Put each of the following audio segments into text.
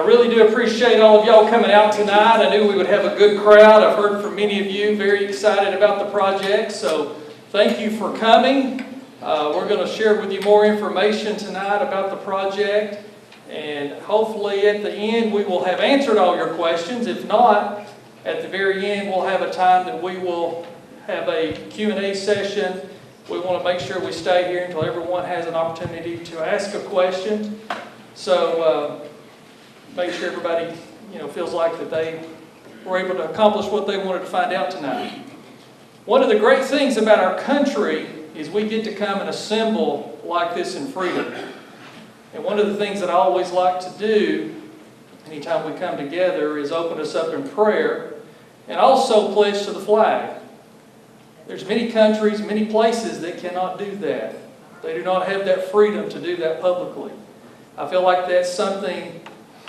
I really do appreciate all of y'all coming out tonight. I knew we would have a good crowd. I've heard from many of you very excited about the project, so thank you for coming. We're going to share with you more information tonight about the project, and hopefully at the end we will have answered all your questions. If not, at the very end we'll have a time that we will have a Q&A session. We want to make sure we stay here until everyone has an opportunity to ask a question. So make sure everybody feels like that they were able to accomplish what they wanted to find out tonight. One of the great things about our country is we get to come and assemble like this in freedom. And one of the things that I always like to do anytime we come together is open us up in prayer and also pledge to the flag. There's many countries, many places that cannot do that. They do not have that freedom to do that publicly. I feel like that's something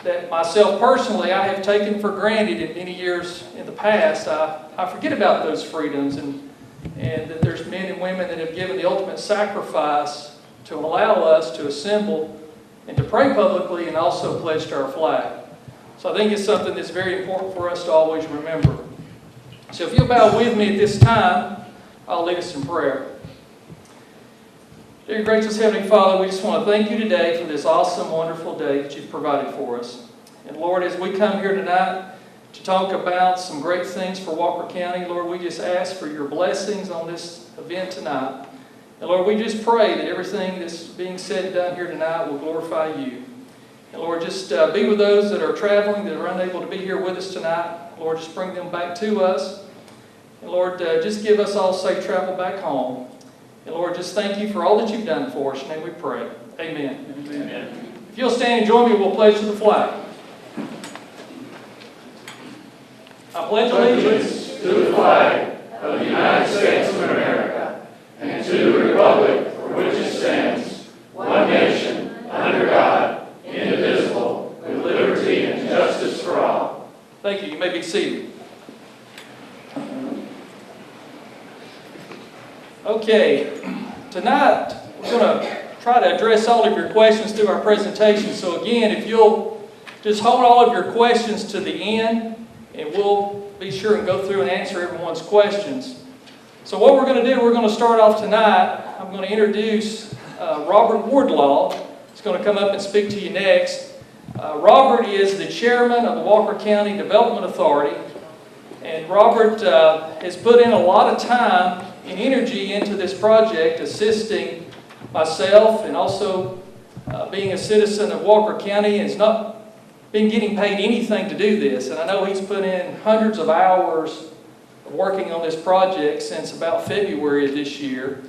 that myself personally I have taken for granted in many years in the past. I forget about those freedoms and that there's men and women that have given the ultimate sacrifice to allow us to assemble and to pray publicly and also pledge to our flag. So I think it's something that's very important for us to always remember. So if you'll bow with me at this time, I'll lead us in prayer. Dear gracious Heavenly Father, we just want to thank you today for this awesome, wonderful day that you've provided for us. And Lord, as we come here tonight to talk about some great things for Walker County, Lord, we just ask for your blessings on this event tonight. And Lord, we just pray that everything that's being said and done here tonight will glorify you. And Lord, just be with those that are traveling, that are unable to be here with us tonight. Lord, just bring them back to us. And Lord, just give us all safe travel back home. And Lord, just thank you for all that you've done for us. In your name we pray. Amen. Amen. If you'll stand and join me, we'll pledge to the flag. I pledge allegiance to the flag of the United States of America and to the republic for which it stands, one nation, under God, indivisible, with liberty and justice for all. Thank you. You may be seated. Okay, tonight we're going to try to address all of your questions through our presentation. So again, if you'll just hold all of your questions to the end, and we'll be sure and go through and answer everyone's questions. So what we're going to do, we're going to start off tonight. I'm going to introduce Robert Wardlaw. He's going to come up and speak to you next. Robert is the chairman of the Walker County Development Authority. And Robert has put in a lot of time and energy into this project, assisting myself and also being a citizen of Walker County, and has not been getting paid anything to do this. And I know he's put in hundreds of hours of working on this project since about February of this year.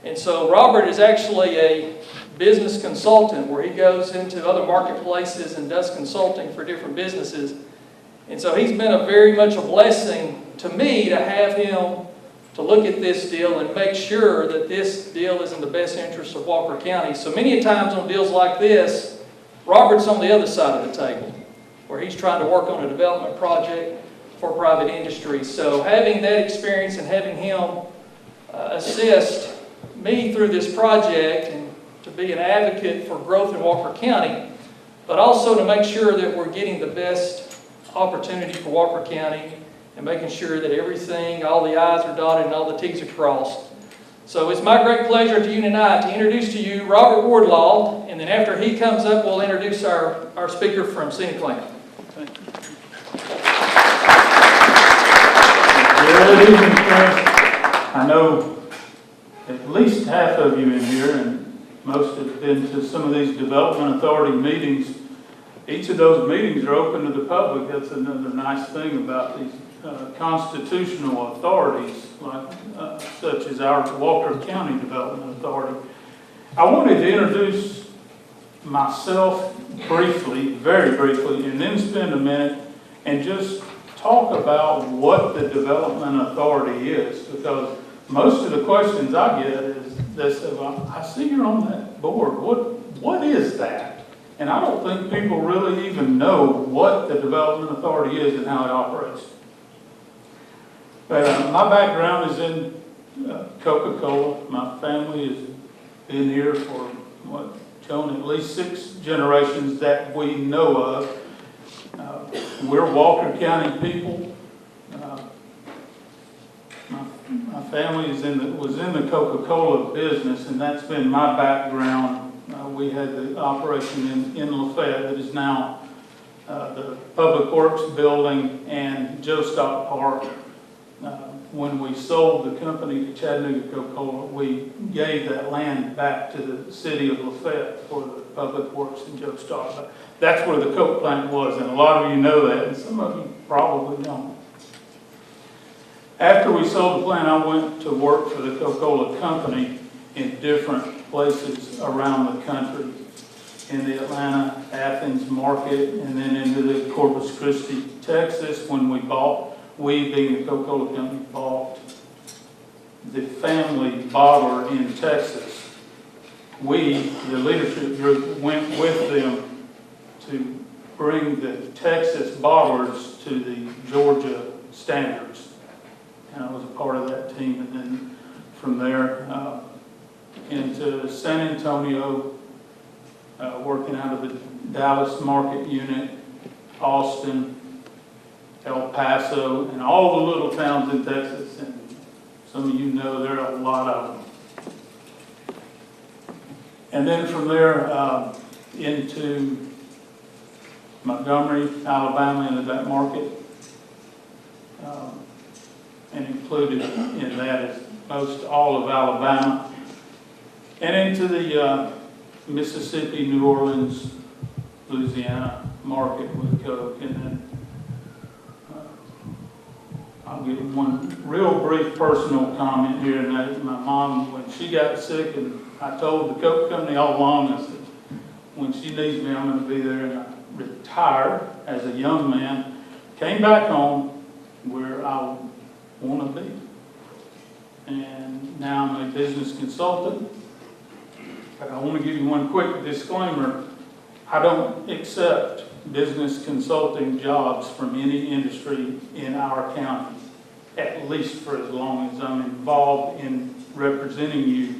And so Robert is actually a business consultant where he goes into other marketplaces and does consulting for different businesses. And so he's been very much a blessing to me to have him to look at this deal and make sure that this deal is in the best interest of Walker County. So many times on deals like this, Robert's on the other side of the table, where he's trying to work on a development project for private industry. So having that experience and having him assist me through this project and to be an advocate for growth in Walker County, but also to make sure that we're getting the best opportunity for Walker County and making sure that everything, all the I's are dotted and all the T's are crossed. So it's my great pleasure to you tonight to introduce to you Robert Wardlaw, and then after he comes up, we'll introduce our speaker from Scenic Land. Thank you. Good evening, friends. I know at least half of you in here, and most have been to some of these development authority meetings. Each of those meetings are open to the public. That's another nice thing about these constitutional authorities, like such as our Walker County Development Authority. I wanted to introduce myself briefly, very briefly, and then spend a minute and just talk about what the Development Authority is, because most of the questions I get is they say, well, I see you're on that board. What is that? And I don't think people really even know what the Development Authority is and how it operates. But my background is in Coca-Cola. My family has been here for, Joan, at least 6 generations that we know of. We're Walker County people. My family was in the Coca-Cola business, and that's been my background. We had the operation in Lafayette that is now the Public Works Building and Joe Stock Park. When we sold the company to Chattanooga Coca-Cola, we gave that land back to the city of Lafayette for the Public Works and Joe Stock. But that's where the Coke plant was, and a lot of you know that, and some of you probably don't. After we sold the plant, I went to work for the Coca-Cola company in different places around the country, in the Atlanta, Athens market, and then into the Corpus Christi, Texas, when we being the Coca-Cola company, bought the family bottler in Texas. We, the leadership group, went with them to bring the Texas bottlers to the Georgia standards. And I was a part of that team, and then from there into San Antonio, working out of the Dallas market unit, Austin, El Paso, and all the little towns in Texas. And some of you know there are a lot of them. And then from there into Montgomery, Alabama, into that market. And included in that is most all of Alabama. And into the Mississippi, New Orleans, Louisiana market with Coke. And then I'll give one real brief personal comment here, and that is my mom, when she got sick, and I told the Coke company all along, I said, when she needs me, I'm going to be there. And I retired as a young man, came back home where I want to be. And now I'm a business consultant. But I want to give you one quick disclaimer. I don't accept business consulting jobs from any industry in our county, at least for as long as I'm involved in representing you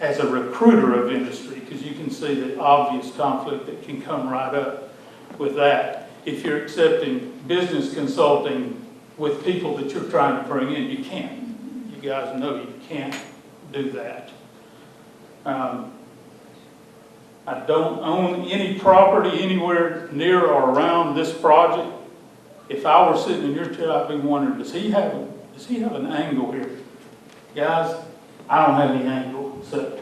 as a recruiter of industry, because you can see the obvious conflict that can come right up with that. If you're accepting business consulting with people that you're trying to bring in, you can't. You guys know you can't do that. I don't own any property anywhere near or around this project. If I were sitting in your chair, I'd be wondering, does he have an angle here? Guys, I don't have any angle. So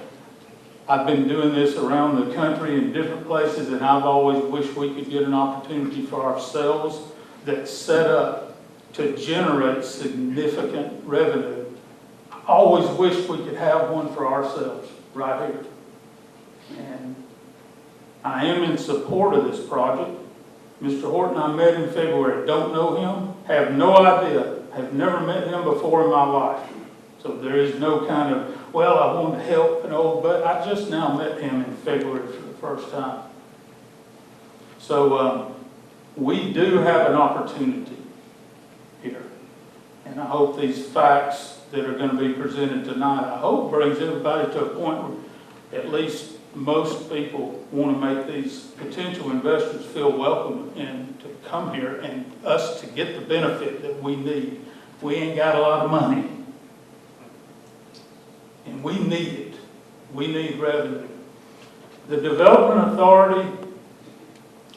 I've been doing this around the country in different places, and I've always wished we could get an opportunity for ourselves that's set up to generate significant revenue. I always wished we could have one for ourselves right here. And I am in support of this project. Mr. Horton, I met in February. Don't know him, have no idea, have never met him before in my life. So there is no kind of, well, I want to help and all, but I just now met him in February for the first time. So we do have an opportunity here. And I hope these facts that are going to be presented tonight, I hope brings everybody to a point where at least most people want to make these potential investors feel welcome and to come here and us to get the benefit that we need. We ain't got a lot of money. And we need it. We need revenue. The Development Authority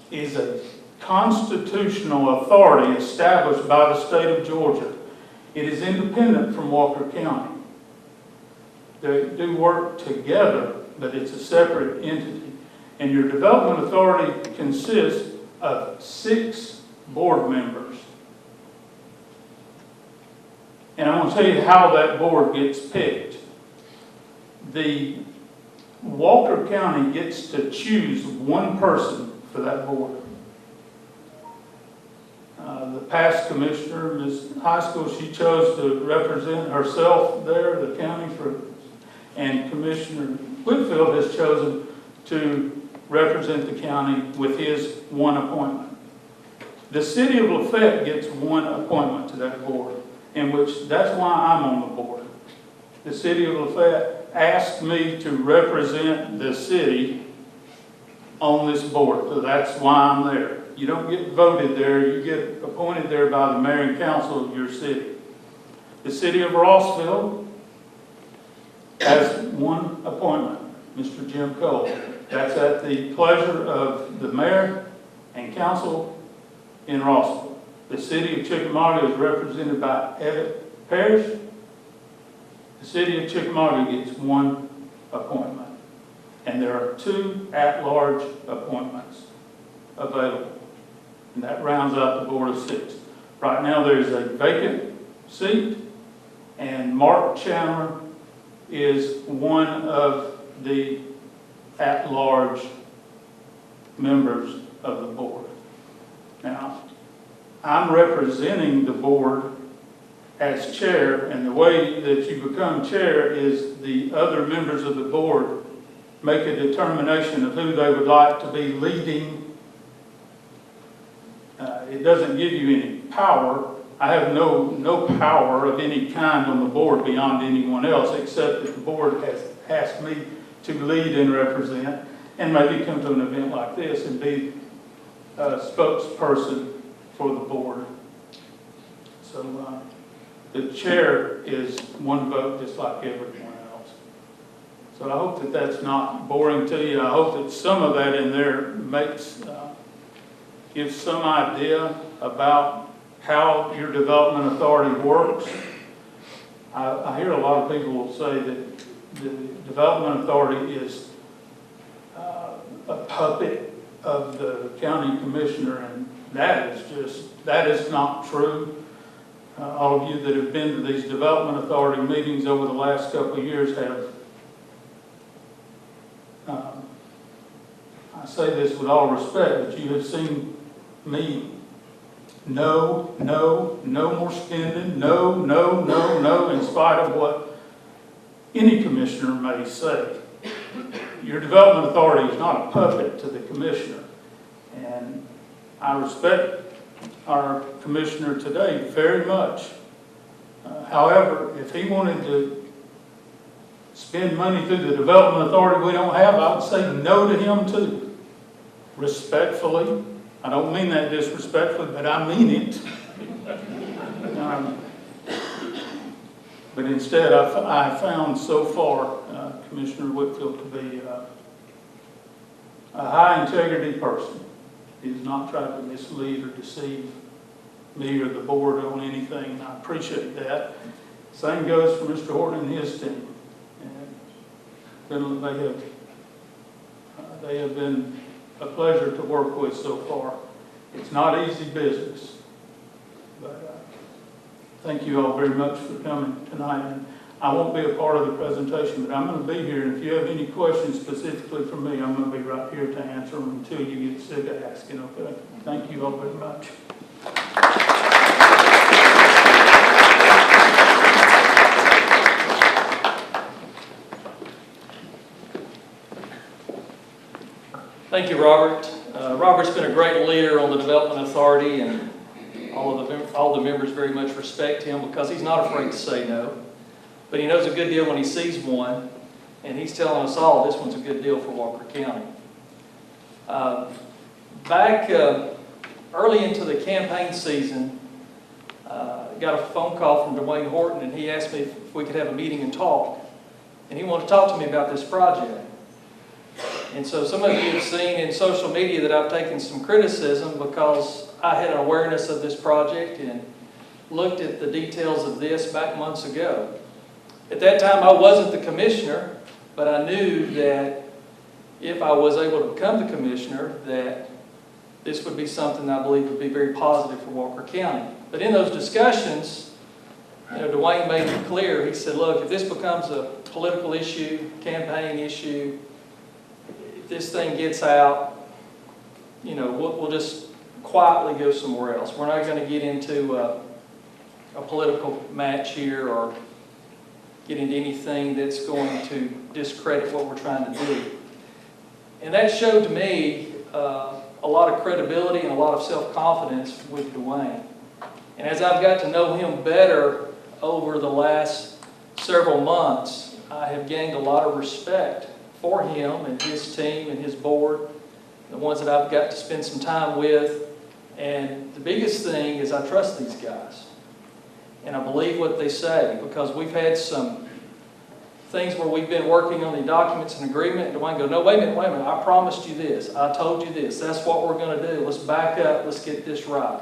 is a constitutional authority established by the state of Georgia. It is independent from Walker County. They do work together, but it's a separate entity. And your Development Authority consists of 6 board members. And I'm going to tell you how that board gets picked. The Walker County gets to choose one person for that board. The past commissioner, Ms. High School, she chose to represent herself there, the county, and Commissioner Whitfield has chosen to represent the county with his one appointment. The city of Lafayette gets one appointment to that board, in which that's why I'm on the board. The city of Lafayette asked me to represent the city on this board, so that's why I'm there. You don't get voted there, you get appointed there by the mayor and council of your city. The city of Rossville has one appointment, Mr. Jim Cole. That's at the pleasure of the mayor and council in Rossville. The city of Chickamauga is represented by Evan Parrish. The city of Chickamauga gets one appointment. And there are 2 at-large appointments available. And that rounds out the board of 6. Right now there's a vacant seat, and Mark Chandler is one of the at-large members of the board. Now, I'm representing the board as chair, and the way that you become chair is the other members of the board make a determination of who they would like to be leading. It doesn't give you any power. I have no power of any kind on the board beyond anyone else, except that the board has asked me to lead and represent, and maybe come to an event like this and be a spokesperson for the board. So the chair is one vote just like everyone else. So I hope that that's not boring to you. I hope that some of that in there gives some idea about how your development authority works. I hear a lot of people say that the development authority is a puppet of the county commissioner, and that is not true. All of you that have been to these development authority meetings over the last couple of years have, I say this with all respect, but you have seen me, no more spending, no, in spite of what any commissioner may say. Your development authority is not a puppet to the commissioner. And I respect our commissioner today very much. However, if he wanted to spend money through the development authority we don't have, I would say no to him too. Respectfully. I don't mean that disrespectfully, but I mean it. But instead, I found so far Commissioner Whitfield to be a high integrity person. He has not tried to mislead or deceive me or the board on anything, and I appreciate that. Same goes for Mr. Horton and his team. And they have been a pleasure to work with so far. It's not easy business, but thank you all very much for coming tonight. And I won't be a part of the presentation, but I'm going to be here. And if you have any questions specifically for me, I'm going to be right here to answer them until you get sick of asking, okay? Thank you all very much. Thank you, Robert. Robert's been a great leader on the Development Authority, and all the members very much respect him because he's not afraid to say no. But he knows a good deal when he sees one, and he's telling us all this one's a good deal for Walker County. Back early into the campaign season, got a phone call from Dwayne Horton, and he asked me if we could have a meeting and talk. And he wanted to talk to me about this project. And so some of you have seen in social media that I've taken some criticism because I had an awareness of this project and looked at the details of this back months ago. At that time, I wasn't the commissioner, but I knew that if I was able to become the commissioner, that this would be something I believe would be very positive for Walker County. But in those discussions, Dwayne made it clear. He said, look, if this becomes a political issue, campaign issue, if this thing gets out, we'll just quietly go somewhere else. We're not going to get into a political match here or get into anything that's going to discredit what we're trying to do. And that showed to me a lot of credibility and a lot of self-confidence with Dwayne. And as I've got to know him better over the last several months, I have gained a lot of respect for him and his team and his board the ones that I've got to spend some time with. And the biggest thing is I trust these guys. And I believe what they say, because we've had some things where we've been working on the documents and agreement, and Dwayne goes, no, wait a minute, I promised you this, I told you this, that's what we're going to do, let's back up, let's get this right.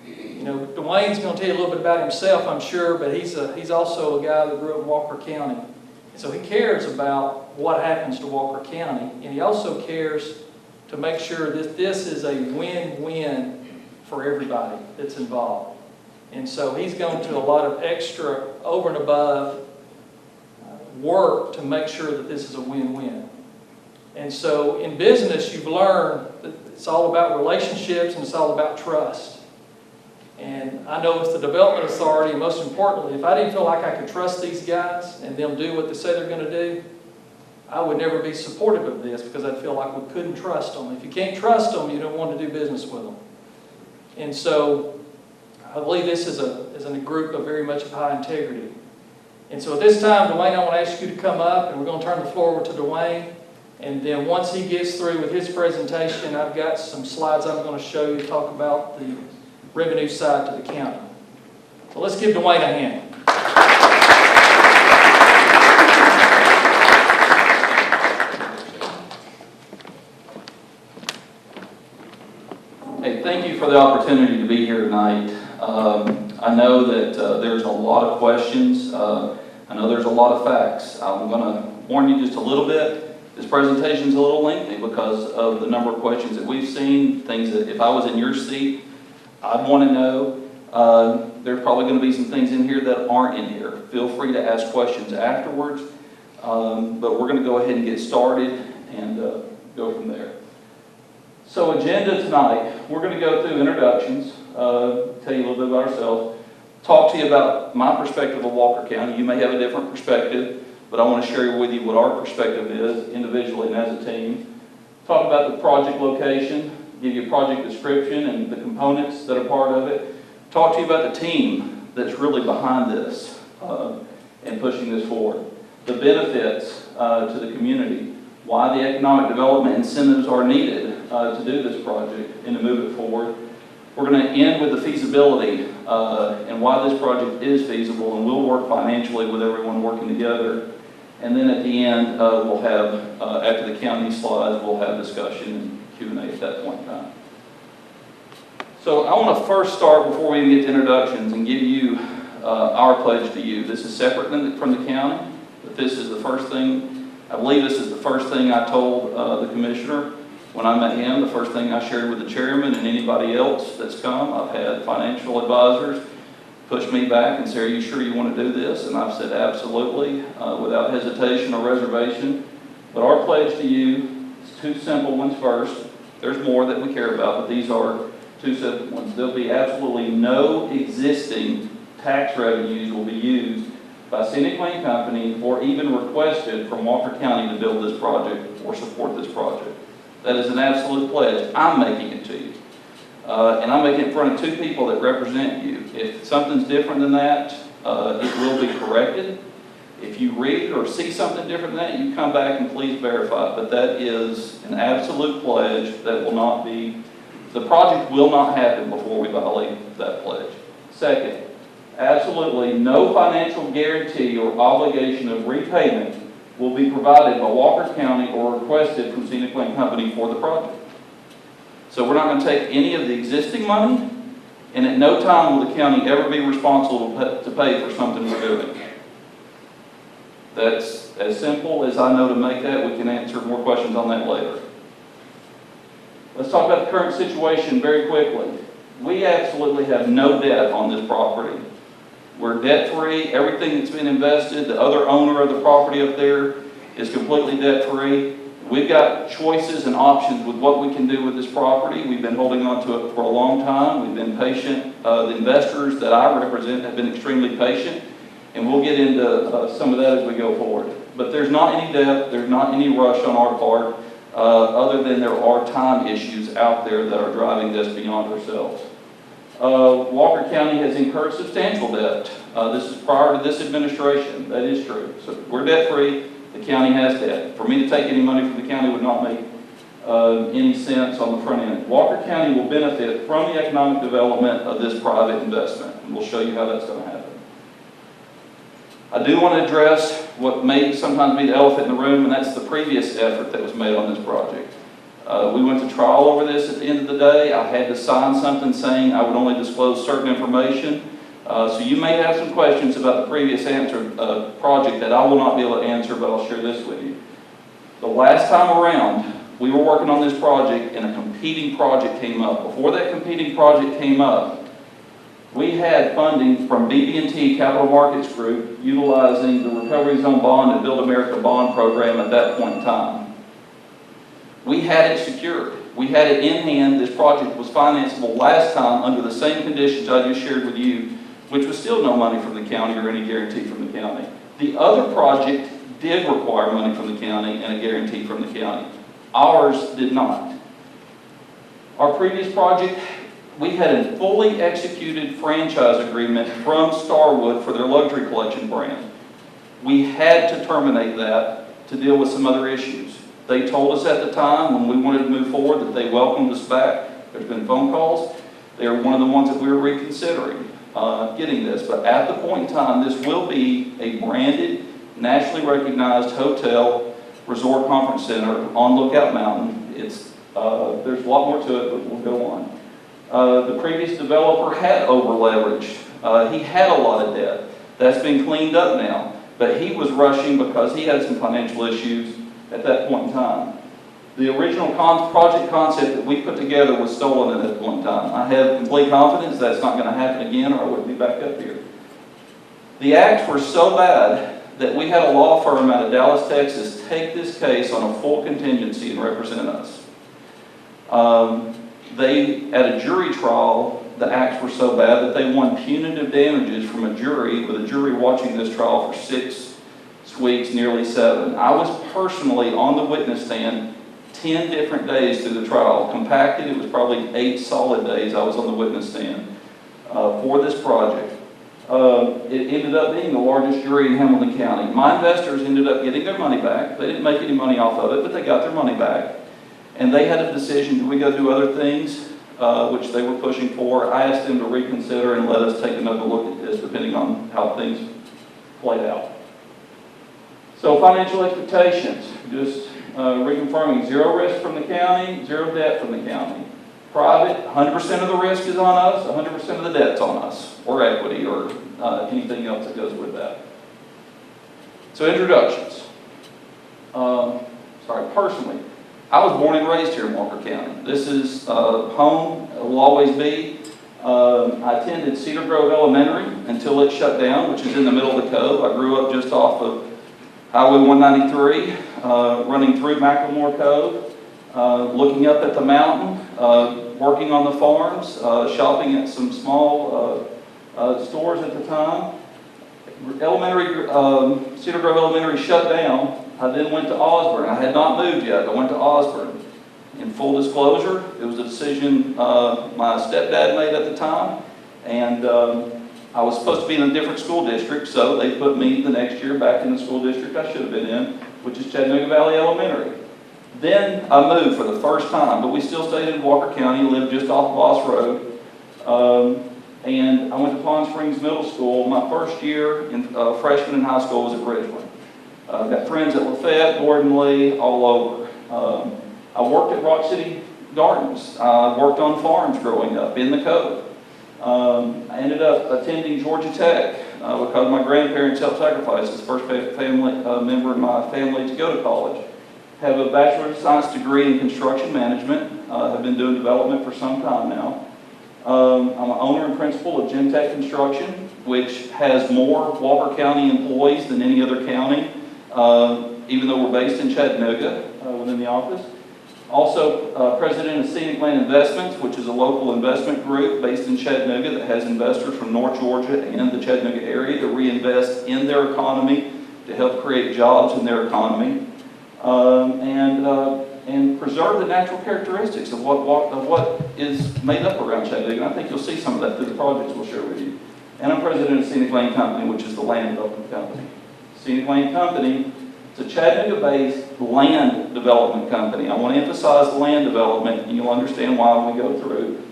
You know, Dwayne's going to tell you a little bit about himself, I'm sure, but he's also a guy that grew up in Walker County. And so he cares about what happens to Walker County, and he also cares to make sure that this is a win-win for everybody that's involved. And so he's going to a lot of extra, over and above work to make sure that this is a win-win. And so in business, you've learned that it's all about relationships and it's all about trust. And I know with the Development Authority, and most importantly, if I didn't feel like I could trust these guys and them do what they say they're going to do, I would never be supportive of this, because I'd feel like we couldn't trust them. If you can't trust them, you don't want to do business with them. And so I believe this is a group of very much of high integrity. And so at this time, Dwayne, I want to ask you to come up, and we're going to turn the floor over to Dwayne. And then once he gets through with his presentation, I've got some slides I'm going to show you to talk about the revenue side to the county. So let's give Dwayne a hand. Hey, thank you for the opportunity to be here tonight. I know that there's a lot of questions. I know there's a lot of facts. I'm going to warn you just a little bit. This presentation is a little lengthy because of the number of questions that we've seen, things that if I was in your seat, I'd want to know. There's probably going to be some things in here that aren't in here. Feel free to ask questions afterwards, but we're going to go ahead and get started and go from there. So agenda tonight, we're going to go through introductions, tell you a little bit about ourselves, talk to you about my perspective of Walker County. You may have a different perspective, but I want to share with you what our perspective is individually and as a team. Talk about the project location, give you a project description and the components that are part of it. Talk to you about the team that's really behind this and pushing this forward. The benefits to the community, why the economic development incentives are needed to do this project and to move it forward. We're going to end with the feasibility and why this project is feasible, and we'll work financially with everyone working together. And then at the end, we'll have, after the county slides, we'll have discussion and Q&A at that point in time. So I want to first start, before we even get to introductions, and give you our pledge to you. This is separate from the county, but this is the first thing, I believe this is the first thing I told the commissioner when I met him, the first thing I shared with the chairman and anybody else that's come. I've had financial advisors push me back and say, are you sure you want to do this? And I've said absolutely, without hesitation or reservation. But our pledge to you is two simple ones first. There's more that we care about, but these are two simple ones. There'll be absolutely no existing tax revenues will be used by Scenic Lane Company or even requested from Walker County to build this project or support this project. That is an absolute pledge. I'm making it to you. And I'm making it in front of two people that represent you. If something's different than that, it will be corrected. If you read or see something different than that, you come back and please verify. But that is an absolute pledge that will not be, the project will not happen before we violate that pledge. Second, absolutely no financial guarantee or obligation of repayment will be provided by Walker County or requested from Scenic Lane Company for the project. So we're not going to take any of the existing money, and at no time will the county ever be responsible to pay for something we're doing. That's as simple as I know to make that. We can answer more questions on that later. Let's talk about the current situation very quickly. We absolutely have no debt on this property. We're debt-free. Everything that's been invested, the other owner of the property up there is completely debt-free. We've got choices and options with what we can do with this property. We've been holding on to it for a long time. We've been patient. The investors that I represent have been extremely patient, and we'll get into some of that as we go forward. But there's not any debt. There's not any rush on our part, other than there are time issues out there that are driving this beyond ourselves. Walker County has incurred substantial debt. This is prior to this administration. That is true. So we're debt-free. The county has debt. For me to take any money from the county would not make any sense on the front end. Walker County will benefit from the economic development of this private investment, and we'll show you how that's going to happen. I do want to address what may sometimes be the elephant in the room, and that's the previous effort that was made on this project. We went to trial over this at the end of the day. I had to sign something saying I would only disclose certain information. So you may have some questions about the previous project that I will not be able to answer, but I'll share this with you. The last time around, we were working on this project and a competing project came up. Before that competing project came up, we had funding from BB&T Capital Markets Group utilizing the Recovery Zone Bond and Build America Bond program at that point in time. We had it secured. We had it in hand. This project was financeable last time under the same conditions I just shared with you, which was still no money from the county or any guarantee from the county. The other project did require money from the county and a guarantee from the county. Ours did not. Our previous project, we had a fully executed franchise agreement from Starwood for their luxury collection brand. We had to terminate that to deal with some other issues. They told us at the time when we wanted to move forward that they welcomed us back. There's been phone calls. They are one of the ones that we were reconsidering getting this. But at the point in time, this will be a branded, nationally recognized hotel, resort conference center on Lookout Mountain. There's a lot more to it, but we'll go on. The previous developer had over leverage. He had a lot of debt. That's been cleaned up now. But he was rushing because he had some financial issues at that point in time. The original project concept that we put together was stolen at that point in time. I have complete confidence that's not going to happen again or I wouldn't be back up here. The acts were so bad that we had a law firm out of Dallas, Texas take this case on a full contingency and represent us. At a jury trial, the acts were so bad that they won punitive damages from a jury, with a jury watching this trial for 6 weeks, nearly 7. I was personally on the witness stand 10 different days through the trial. Compacted, it was probably 8 solid days I was on the witness stand for this project. It ended up being the largest jury in Hamilton County. My investors ended up getting their money back. They didn't make any money off of it, but they got their money back. And they had a decision, do we go do other things, which they were pushing for. I asked them to reconsider and let us take another look at this, depending on how things played out. So financial expectations, just reconfirming, 0 risk from the county, 0 debt from the county. Private, 100% of the risk is on us, 100% of the debt's on us, or equity, or anything else that goes with that. So introductions. Personally, I was born and raised here in Walker County. This is home, it will always be. I attended Cedar Grove Elementary until it shut down, which is in the middle of the cove. I grew up just off of Highway 193, running through Macklemore Cove, looking up at the mountain, working on the farms, shopping at some small stores at the time. Cedar Grove Elementary shut down. I then went to Osborne. I had not moved yet. I went to Osborne. In full disclosure, it was a decision my stepdad made at the time, and I was supposed to be in a different school district, so they put me the next year back in the school district I should have been in, which is Chattanooga Valley Elementary. Then I moved for the first time, but we still stayed in Walker County, lived just off Boss Road, and I went to Pond Springs Middle School. My first year, freshman in high school, was at Bridgeland. I've got friends at Lafayette, Gordon Lee, all over. I worked at Rock City Gardens. I worked on farms growing up in the Cove. I ended up attending Georgia Tech because my grandparents helped sacrifice as the first family member in my family to go to college. Have a Bachelor of Science degree in construction management. Have been doing development for some time now. I'm an owner and principal of Gentech Construction, which has more Walker County employees than any other county, even though we're based in Chattanooga within the office. Also, president of Scenic Land Investments, which is a local investment group based in Chattanooga that has investors from North Georgia and the Chattanooga area to reinvest in their economy to help create jobs in their economy, and preserve the natural characteristics of what is made up around Chattanooga. And I think you'll see some of that through the projects we'll share with you. And I'm president of Scenic Land Company, which is the land development company. Scenic Land Company It's a Chattanooga-based land development company. I want to emphasize land development, and you'll understand why when we go through.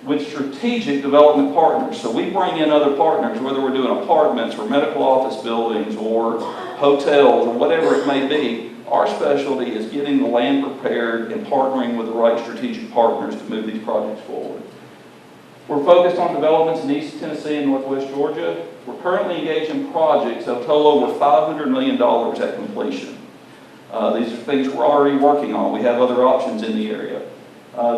With strategic development partners. So we bring in other partners, whether we're doing apartments or medical office buildings or hotels or whatever it may be. Our specialty is getting the land prepared and partnering with the right strategic partners to move these projects forward. We're focused on developments in East Tennessee and Northwest Georgia. We're currently engaged in projects that total over $500 million at completion. These are things we're already working on. We have other options in the area.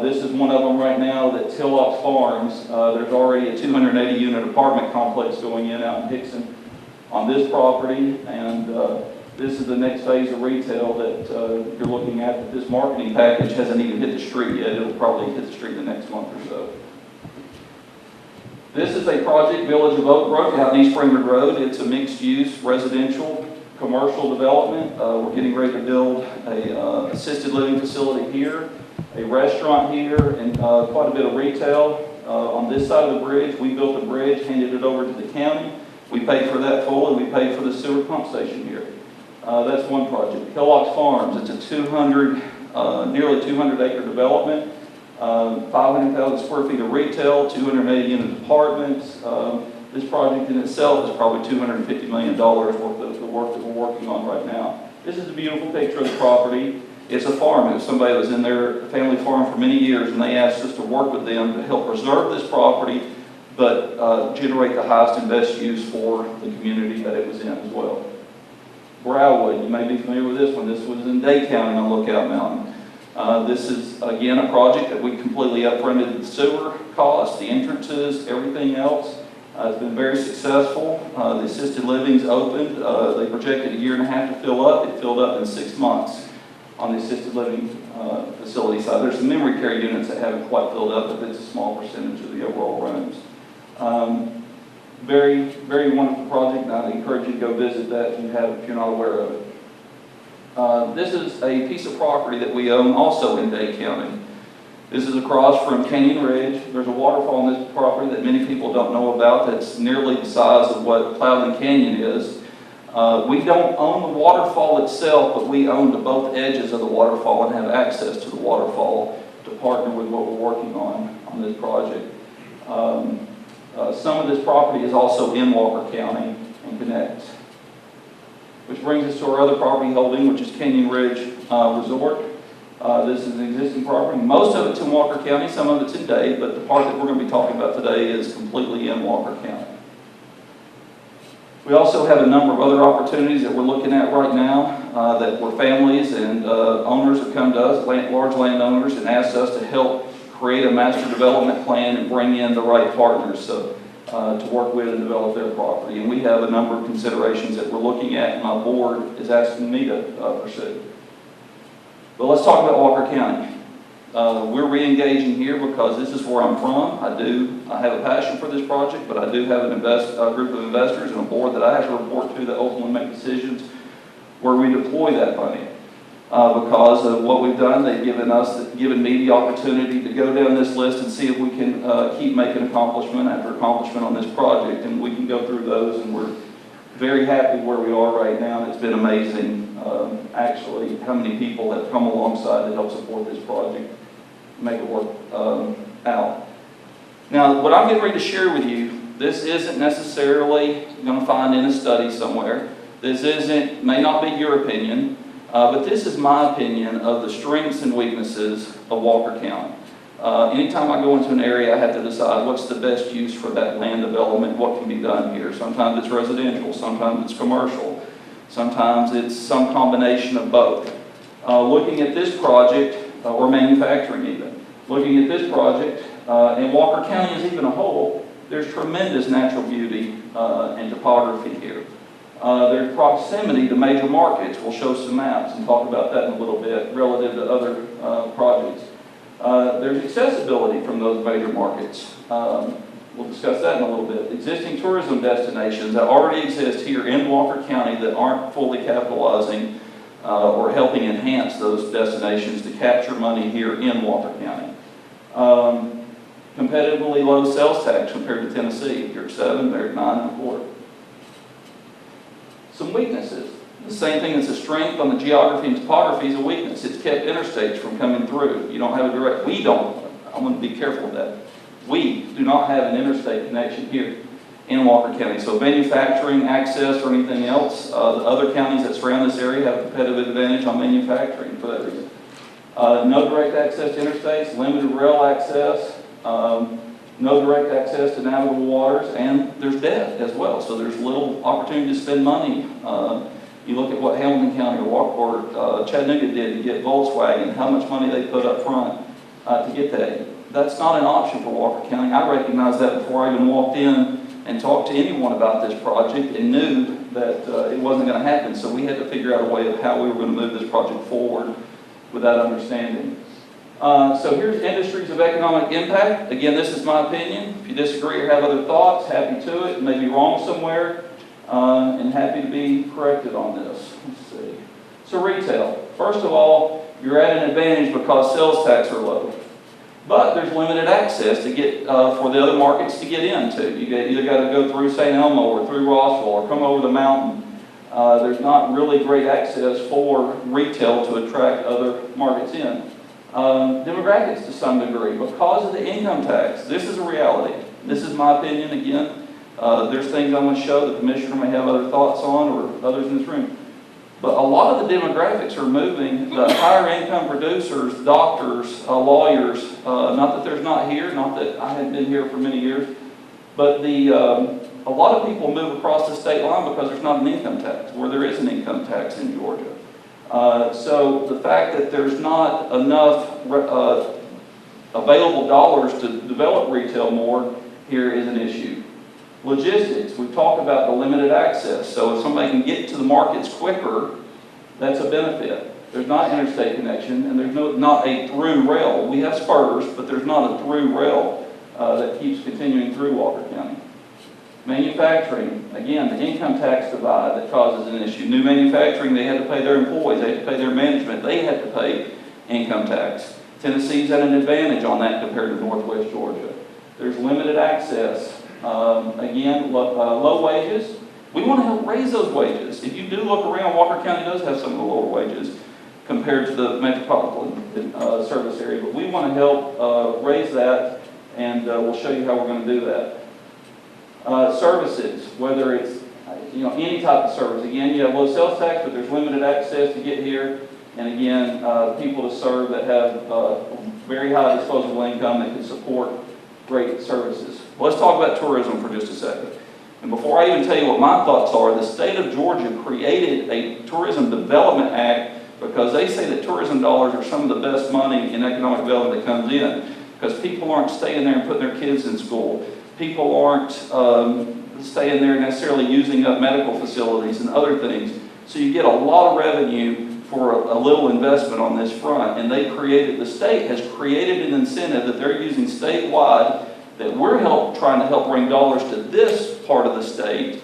This is one of them right now, that Tillocks Farms. There's already a 280-unit apartment complex going in out in Dixon on this property, and this is the next phase of retail that you're looking at. That this marketing package hasn't even hit the street yet. It'll probably hit the street the next month or so. This is a project, Village of Oak Brook, out in East Springwood Road. It's a mixed-use residential commercial development. We're getting ready to build a assisted living facility here, a restaurant here, and quite a bit of retail. On this side of the bridge, we built a bridge, handed it over to the county. We paid for that full, and we paid for the sewer pump station here. That's one project. Tillocks Farms, it's a nearly 200-acre development, 500,000 square feet of retail, 280-unit apartments. This project in itself is probably $250 million worth of the work that we're working on right now. This is a beautiful picture of the property. It's a farm. It was somebody that was in their family farm for many years, and they asked us to work with them to help preserve this property, but generate the highest and best use for the community that it was in as well. Brownwood, you may be familiar with this one. This was in Day County on Lookout Mountain. This is, again, a project that we completely upfronted the sewer costs, the entrances, everything else. It's been very successful. The assisted living's opened. They projected 1.5 years to fill up. It filled up in 6 months on the assisted living facility side. There's some memory care units that haven't quite filled up, but it's a small percentage of the overall rooms. Very, very wonderful project, and I'd encourage you to go visit that if you're not aware of it. This is a piece of property that we own also in Day County. This is across from Canyon Ridge. There's a waterfall on this property that many people don't know about that's nearly the size of what Plowden Canyon is. We don't own the waterfall itself, but we own both edges of the waterfall and have access to the waterfall to partner with what we're working on this project. Some of this property is also in Walker County and connects. Which brings us to our other property holding, which is Canyon Ridge Resort. This is an existing property. Most of it's in Walker County, some of it's in Dade, but the part that we're going to be talking about today is completely in Walker County. We also have a number of other opportunities that we're looking at right now where families and owners have come to us, large landowners, and asked us to help create a master development plan and bring in the right partners to work with and develop their property. And we have a number of considerations that we're looking at, and my board is asking me to pursue. But let's talk about Walker County. We're re-engaging here because this is where I'm from. I have a passion for this project, but I do have a group of investors and a board that I have to report to that ultimately make decisions where we deploy that money. Because of what we've done, they've given me the opportunity to go down this list and see if we can keep making accomplishment after accomplishment on this project, and we can go through those, and we're very happy where we are right now, and it's been amazing, actually, how many people have come alongside to help support this project, make it work out. Now, what I'm getting ready to share with you, this isn't necessarily going to find in a study somewhere. This may not be your opinion, but this is my opinion of the strengths and weaknesses of Walker County. Anytime I go into an area, I have to decide what's the best use for that land development, what can be done here. Sometimes it's residential, sometimes it's commercial, sometimes it's some combination of both. Looking at this project, or manufacturing even, looking at this project, and Walker County as even a whole, there's tremendous natural beauty and topography here. There's proximity to major markets. We'll show some maps and talk about that in a little bit relative to other projects. There's accessibility from those major markets. We'll discuss that in a little bit. Existing tourism destinations that already exist here in Walker County that aren't fully capitalizing or helping enhance those destinations to capture money here in Walker County. Competitively low sales tax compared to Tennessee. You're at 7, they're at 9.25. Some weaknesses. The same thing that's a strength on the geography and topography is a weakness. It's kept interstates from coming through. You don't have a direct, we don't, I'm going to be careful with that. We do not have an interstate connection here in Walker County. So manufacturing, access, or anything else, the other counties that surround this area have a competitive advantage on manufacturing for that reason. No direct access to interstates, limited rail access, no direct access to navigable waters, and there's debt as well. So there's little opportunity to spend money. You look at what Hamilton County or Chattanooga did to get Volkswagen, how much money they put up front to get that. That's not an option for Walker County. I recognized that before I even walked in and talked to anyone about this project and knew that it wasn't going to happen. So we had to figure out a way of how we were going to move this project forward with that understanding. So here's industries of economic impact. Again, this is my opinion. If you disagree or have other thoughts, happy to it. May be wrong somewhere, and happy to be corrected on this. Let's see. So retail. First of all, you're at an advantage because sales tax are low. But there's limited access to get for the other markets to get into. You either got to go through St. Elmo or through Rossville or come over the mountain. There's not really great access for retail to attract other markets in. Demographics to some degree because of the income tax. This is a reality. This is my opinion again. There's things I'm going to show the commissioner may have other thoughts on or others in this room. But a lot of the demographics are moving. The higher income producers, doctors, lawyers, not that there's not here, not that I haven't been here for many years, but a lot of people move across the state line because there's not an income tax, where there is an income tax in Georgia. So the fact that there's not enough available dollars to develop retail more here is an issue. Logistics, we've talked about the limited access. So if somebody can get to the markets quicker, that's a benefit. There's not interstate connection, and there's not a through rail. We have spurs, but there's not a through rail that keeps continuing through Walker County. Manufacturing, again, the income tax divide that causes an issue. New manufacturing, they had to pay their employees, they had to pay their management, they had to pay income tax. Tennessee's at an advantage on that compared to Northwest Georgia. There's limited access. Again, low wages. We want to help raise those wages. If you do look around, Walker County does have some of the lower wages compared to the metropolitan service area, but we want to help raise that, and we'll show you how we're going to do that. Services, whether it's any type of service. Again, you have low sales tax, but there's limited access to get here. And again, people to serve that have very high disposable income that can support great services. Well, let's talk about tourism for just a second. And before I even tell you what my thoughts are, the state of Georgia created a Tourism Development Act because they say that tourism dollars are some of the best money in economic development that comes in, because people aren't staying there and putting their kids in school. People aren't staying there necessarily using up medical facilities and other things. So you get a lot of revenue for a little investment on this front. And the state has created an incentive that they're using statewide that we're trying to help bring dollars to this part of the state.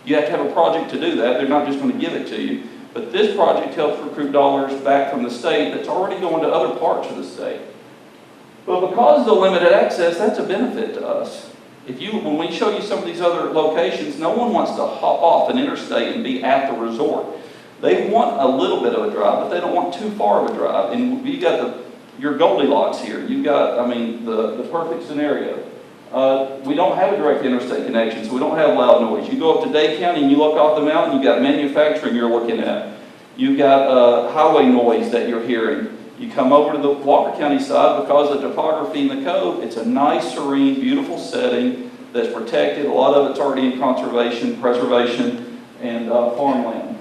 You have to have a project to do that. They're not just going to give it to you. But this project helps recruit dollars back from the state that's already going to other parts of the state. But because of the limited access, that's a benefit to us. When we show you some of these other locations, no one wants to hop off an interstate and be at the resort. They want a little bit of a drive, but they don't want too far of a drive. And you got your Goldilocks here. You've got, the perfect scenario. We don't have a direct interstate connection, so we don't have loud noise. You go up to Dade County and you look off the mountain, you've got manufacturing you're looking at. You've got highway noise that you're hearing. You come over to the Walker County side, because of the topography in the cove, it's a nice, serene, beautiful setting that's protected. A lot of it's already in preservation, and farmland.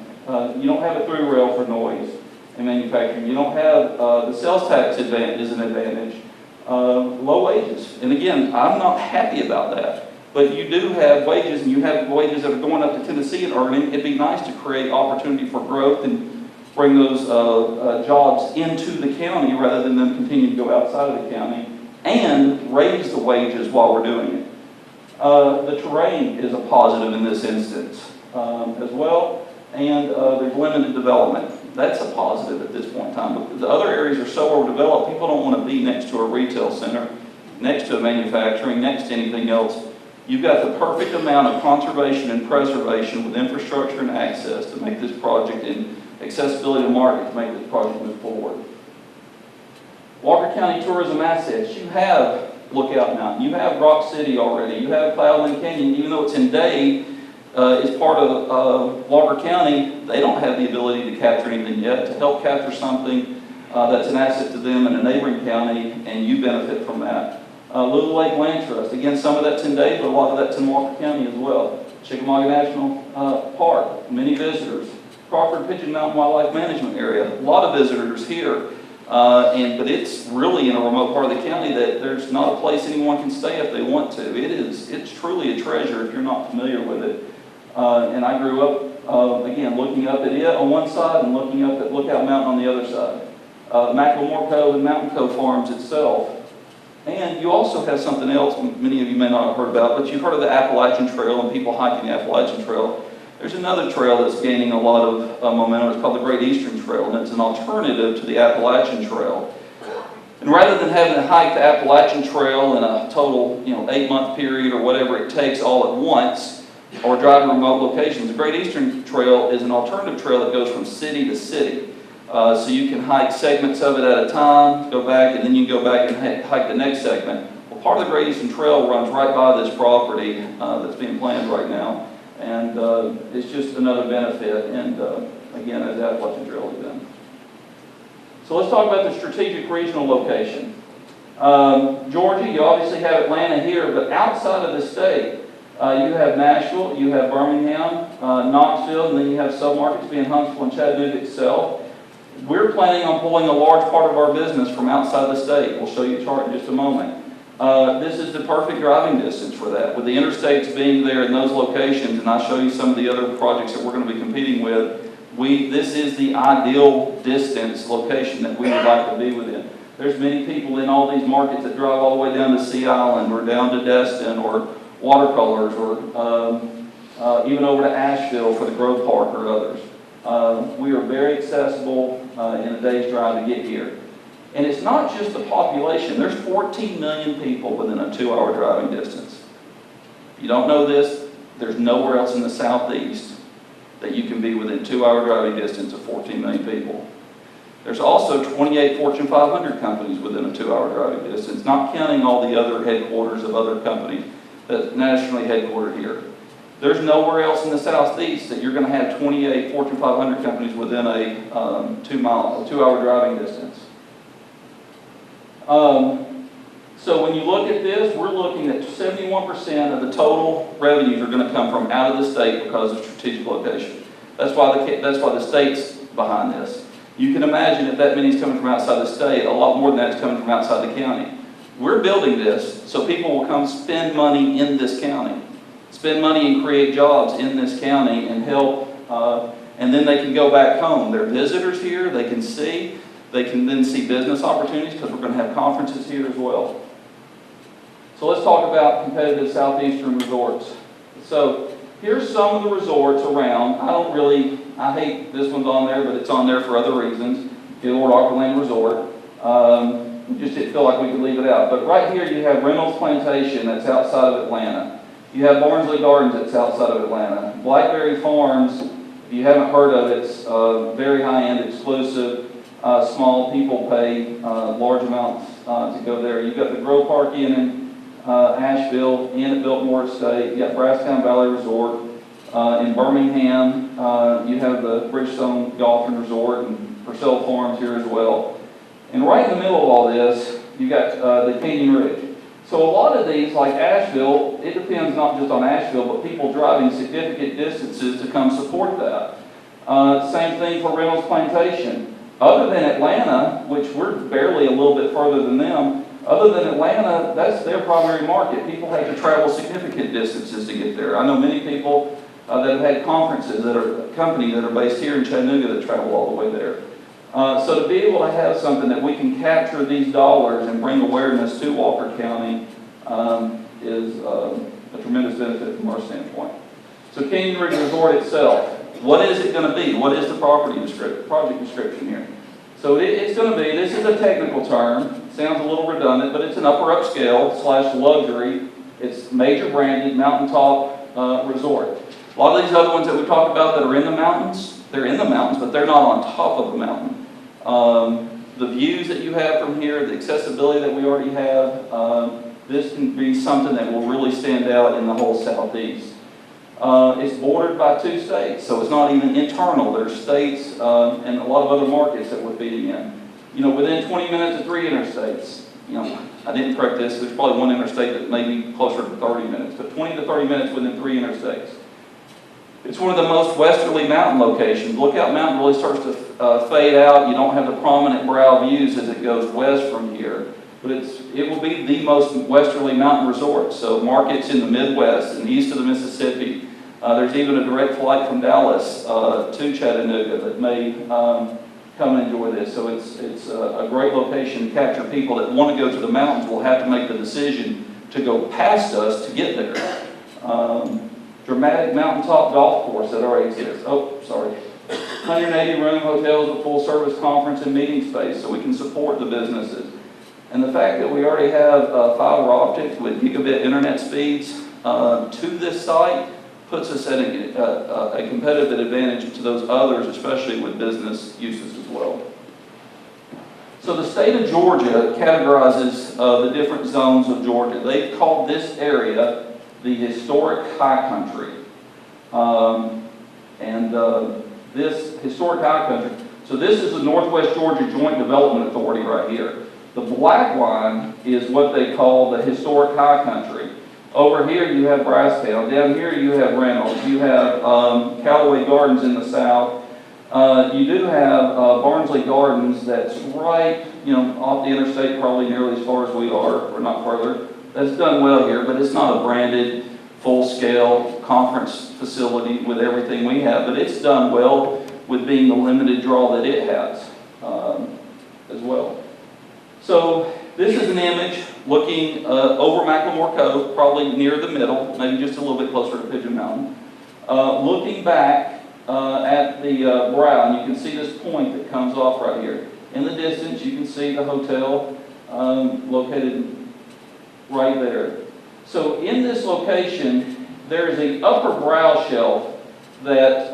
You don't have a through rail for noise and manufacturing. You don't have the sales tax advantage is an advantage. Low wages. And again, I'm not happy about that. But you do have wages, and you have wages that are going up to Tennessee and earning. It'd be nice to create opportunity for growth and bring those jobs into the county rather than them continue to go outside of the county, and raise the wages while we're doing it. The terrain is a positive in this instance as well, and there's limited development. That's a positive at this point in time. But the other areas are so overdeveloped, people don't want to be next to a retail center, next to a manufacturing, next to anything else. You've got the perfect amount of conservation and preservation with infrastructure and access to make this project and accessibility to market to make this project move forward. Walker County tourism assets. You have Lookout Mountain. You have Rock City already. You have Cloudland Canyon. Even though it's in Dade, is part of Walker County, they don't have the ability to capture anything yet. To help capture something that's an asset to them in a neighboring county, and you benefit from that. Little Lake Land Trust. Again, some of that's in Dade, but a lot of that's in Walker County as well. Chickamauga National Park, many visitors. Crawford Pigeon Mountain Wildlife Management Area, a lot of visitors here. But it's really in a remote part of the county that there's not a place anyone can stay if they want to. It's truly a treasure if you're not familiar with it. And I grew up, again, looking up at it on one side and looking up at Lookout Mountain on the other side. Macklemore Cove and Mountain Cove Farms itself. And you also have something else many of you may not have heard about, but you've heard of the Appalachian Trail and people hiking the Appalachian Trail. There's another trail that's gaining a lot of momentum. It's called the Great Eastern Trail, and it's an alternative to the Appalachian Trail. And rather than having to hike the Appalachian Trail in a total, 8-month period or whatever it takes all at once, or drive to remote locations, the Great Eastern Trail is an alternative trail that goes from city to city. So you can hike segments of it at a time, go back, and then you can go back and hike the next segment. Well, part of the Great Eastern Trail runs right by this property that's being planned right now. And it's just another benefit, and again, as that Appalachian Trail has been. So let's talk about the strategic regional location. Georgia, you obviously have Atlanta here, but outside of the state, you have Nashville, you have Birmingham, Knoxville, and then you have submarkets being Huntsville and Chattanooga itself. We're planning on pulling a large part of our business from outside the state. We'll show you a chart in just a moment. This is the perfect driving distance for that. With the interstates being there in those locations, and I'll show you some of the other projects that we're going to be competing with, this is the ideal distance location that we would like to be within. There's many people in all these markets that drive all the way down to Sea Island or down to Destin or Watercolors or even over to Asheville for the Grove Park or others. We are very accessible in a day's drive to get here. And it's not just the population. There's 14 million people within a 2-hour driving distance. If you don't know this, there's nowhere else in the Southeast that you can be within 2-hour driving distance of 14 million people. There's also 28 Fortune 500 companies within a 2-hour driving distance, not counting all the other headquarters of other companies that nationally headquartered here. There's nowhere else in the Southeast that you're going to have 28 Fortune 500 companies within a 2-hour driving distance. So when you look at this, we're looking at 71% of the total revenues are going to come from out of the state because of strategic location. That's why the state's behind this. You can imagine if that many is coming from outside the state, a lot more than that is coming from outside the county. We're building this so people will come spend money in this county, spend money and create jobs in this county and help, and then they can go back home. They're visitors here, they can see. They can then see business opportunities because we're going to have conferences here as well. So let's talk about competitive southeastern resorts. So here's some of the resorts around. I hate this one's on there, but it's on there for other reasons. Gaylord Aqualand Resort. We just didn't feel like we could leave it out. But right here you have Reynolds Plantation that's outside of Atlanta. You have Barnsley Gardens that's outside of Atlanta. Blackberry Farms, if you haven't heard of it, it's very high-end, exclusive. Small people pay large amounts to go there. You've got the Grove Park Inn in Asheville, Inn at Biltmore Estate. You've got Brasstown Valley Resort. In Birmingham, you have the Bridgestone Golf and Resort and Purcell Farms here as well. And right in the middle of all this, you've got the Canyon Ridge. So a lot of these, like Asheville, it depends not just on Asheville, but people driving significant distances to come support that. Same thing for Reynolds Plantation. Other than Atlanta, which we're barely a little bit further than them, other than Atlanta, that's their primary market. People have to travel significant distances to get there. I know many people that have had conferences that are companies that are based here in Chattanooga that travel all the way there. So to be able to have something that we can capture these dollars and bring awareness to Walker County is a tremendous benefit from our standpoint. So Canyon Ridge Resort itself. What is it going to be? What is the project description here? So it's going to be, this is a technical term, sounds a little redundant, but it's an upper upscale / luxury It's major branded, mountaintop resort. A lot of these other ones that we talked about that are in the mountains, they're in the mountains, but they're not on top of the mountain. The views that you have from here, the accessibility that we already have, this can be something that will really stand out in the whole Southeast. It's bordered by 2 states, so it's not even internal. There's states and a lot of other markets that we're feeding in. You know, within 20 minutes of 3 interstates. You know, I didn't correct this. There's probably 1 interstate that may be closer to 30 minutes, but 20 to 30 minutes within 3 interstates. It's one of the most westerly mountain locations. Lookout Mountain really starts to fade out. You don't have the prominent brow views as it goes west from here. But it will be the most westerly mountain resort. So markets in the Midwest and east of the Mississippi. There's even a direct flight from Dallas to Chattanooga that may come and enjoy this. So it's a great location to capture people that want to go to the mountains. Will have to make the decision to go past us to get there. Dramatic mountaintop golf course that already exists. Oh, sorry. 180 room hotels with full service conference and meeting space so we can support the businesses. And the fact that we already have fiber optics with gigabit internet speeds to this site puts us at a competitive advantage to those others, especially with business uses as well. So the state of Georgia categorizes the different zones of Georgia. They've called this area the historic high country. This historic high country, so this is the Northwest Georgia Joint Development Authority right here. The black line is what they call the historic high country. Over here you have Brasstown. Down here you have Reynolds. You have Callaway Gardens in the south. You do have Barnsley Gardens that's right, off the interstate, probably nearly as far as we are, or not further. That's done well here, but it's not a branded, full-scale conference facility with everything we have. But it's done well with being the limited draw that it has as well. So this is an image looking over Macklemore Cove, probably near the middle, maybe just a little bit closer to Pigeon Mountain. Looking back at the brow, and you can see this point that comes off right here. In the distance, you can see the hotel located right there. So in this location, there is an upper brow shelf that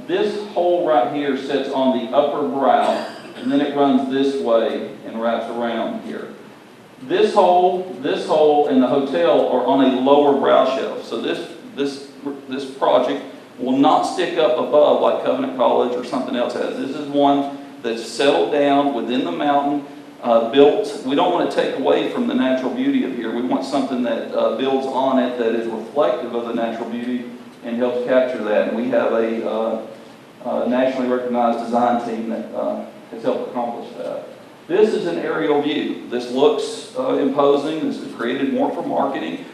this hole right here sits on the upper brow, and then it runs this way and wraps around here. This hole, and the hotel are on a lower brow shelf. So this project will not stick up above like Covenant College or something else has. This is one that's settled down within the mountain, built. We don't want to take away from the natural beauty of here. We want something that builds on it, that is reflective of the natural beauty and helps capture that. And we have a nationally recognized design team that has helped accomplish that. This is an aerial view. This looks imposing. This is created more for marketing.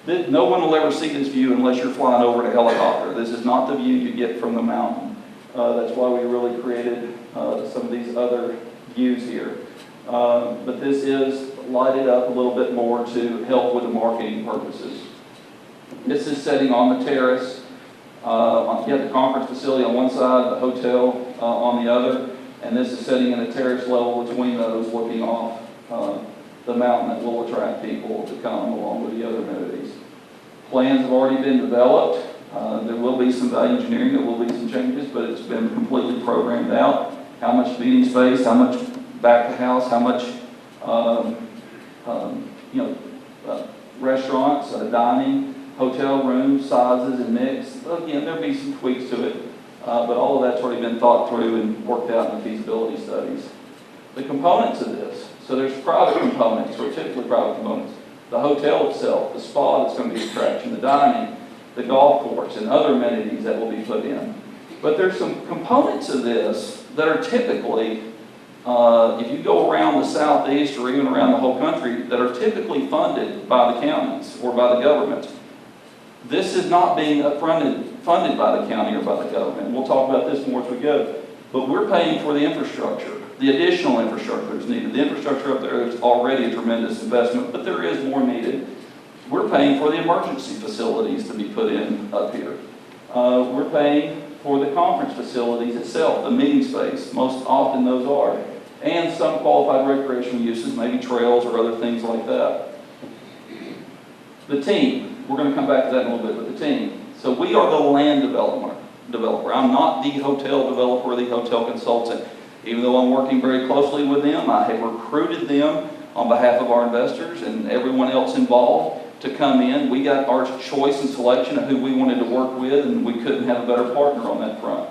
No one will ever see this view unless you're flying over in a helicopter. This is not the view you get from the mountain. That's why we really created some of these other views here. But this is lighted up a little bit more to help with the marketing purposes. This is setting on the terrace. You have the conference facility on one side, the hotel on the other, and this is setting in a terrace level between those, looking off the mountain that will attract people to come along with the other amenities. Plans have already been developed. There will be some value engineering, there will be some changes, but it's been completely programmed out. How much meeting space, how much back of house, how much restaurants, dining, hotel rooms, sizes and mix. Again, there'll be some tweaks to it, but all of that's already been thought through and worked out in the feasibility studies. The components of this, so there's private components, or typically private components. The hotel itself, the spa that's going to be attraction, the dining, the golf course, and other amenities that will be put in. But there's some components of this that are typically, if you go around the southeast or even around the whole country, that are typically funded by the counties or by the government. This is not being funded by the county or by the government. We'll talk about this more as we go. But we're paying for the infrastructure. The additional infrastructure is needed. The infrastructure up there is already a tremendous investment, but there is more needed. We're paying for the emergency facilities to be put in up here. We're paying for the conference facilities itself, the meeting space. Most often those are. And some qualified recreational uses, maybe trails or other things like that. The team, we're going to come back to that in a little bit, but the team. So we are the land developer. I'm not the hotel developer or the hotel consultant. Even though I'm working very closely with them, I have recruited them on behalf of our investors and everyone else involved to come in. We got our choice and selection of who we wanted to work with, and we couldn't have a better partner on that front.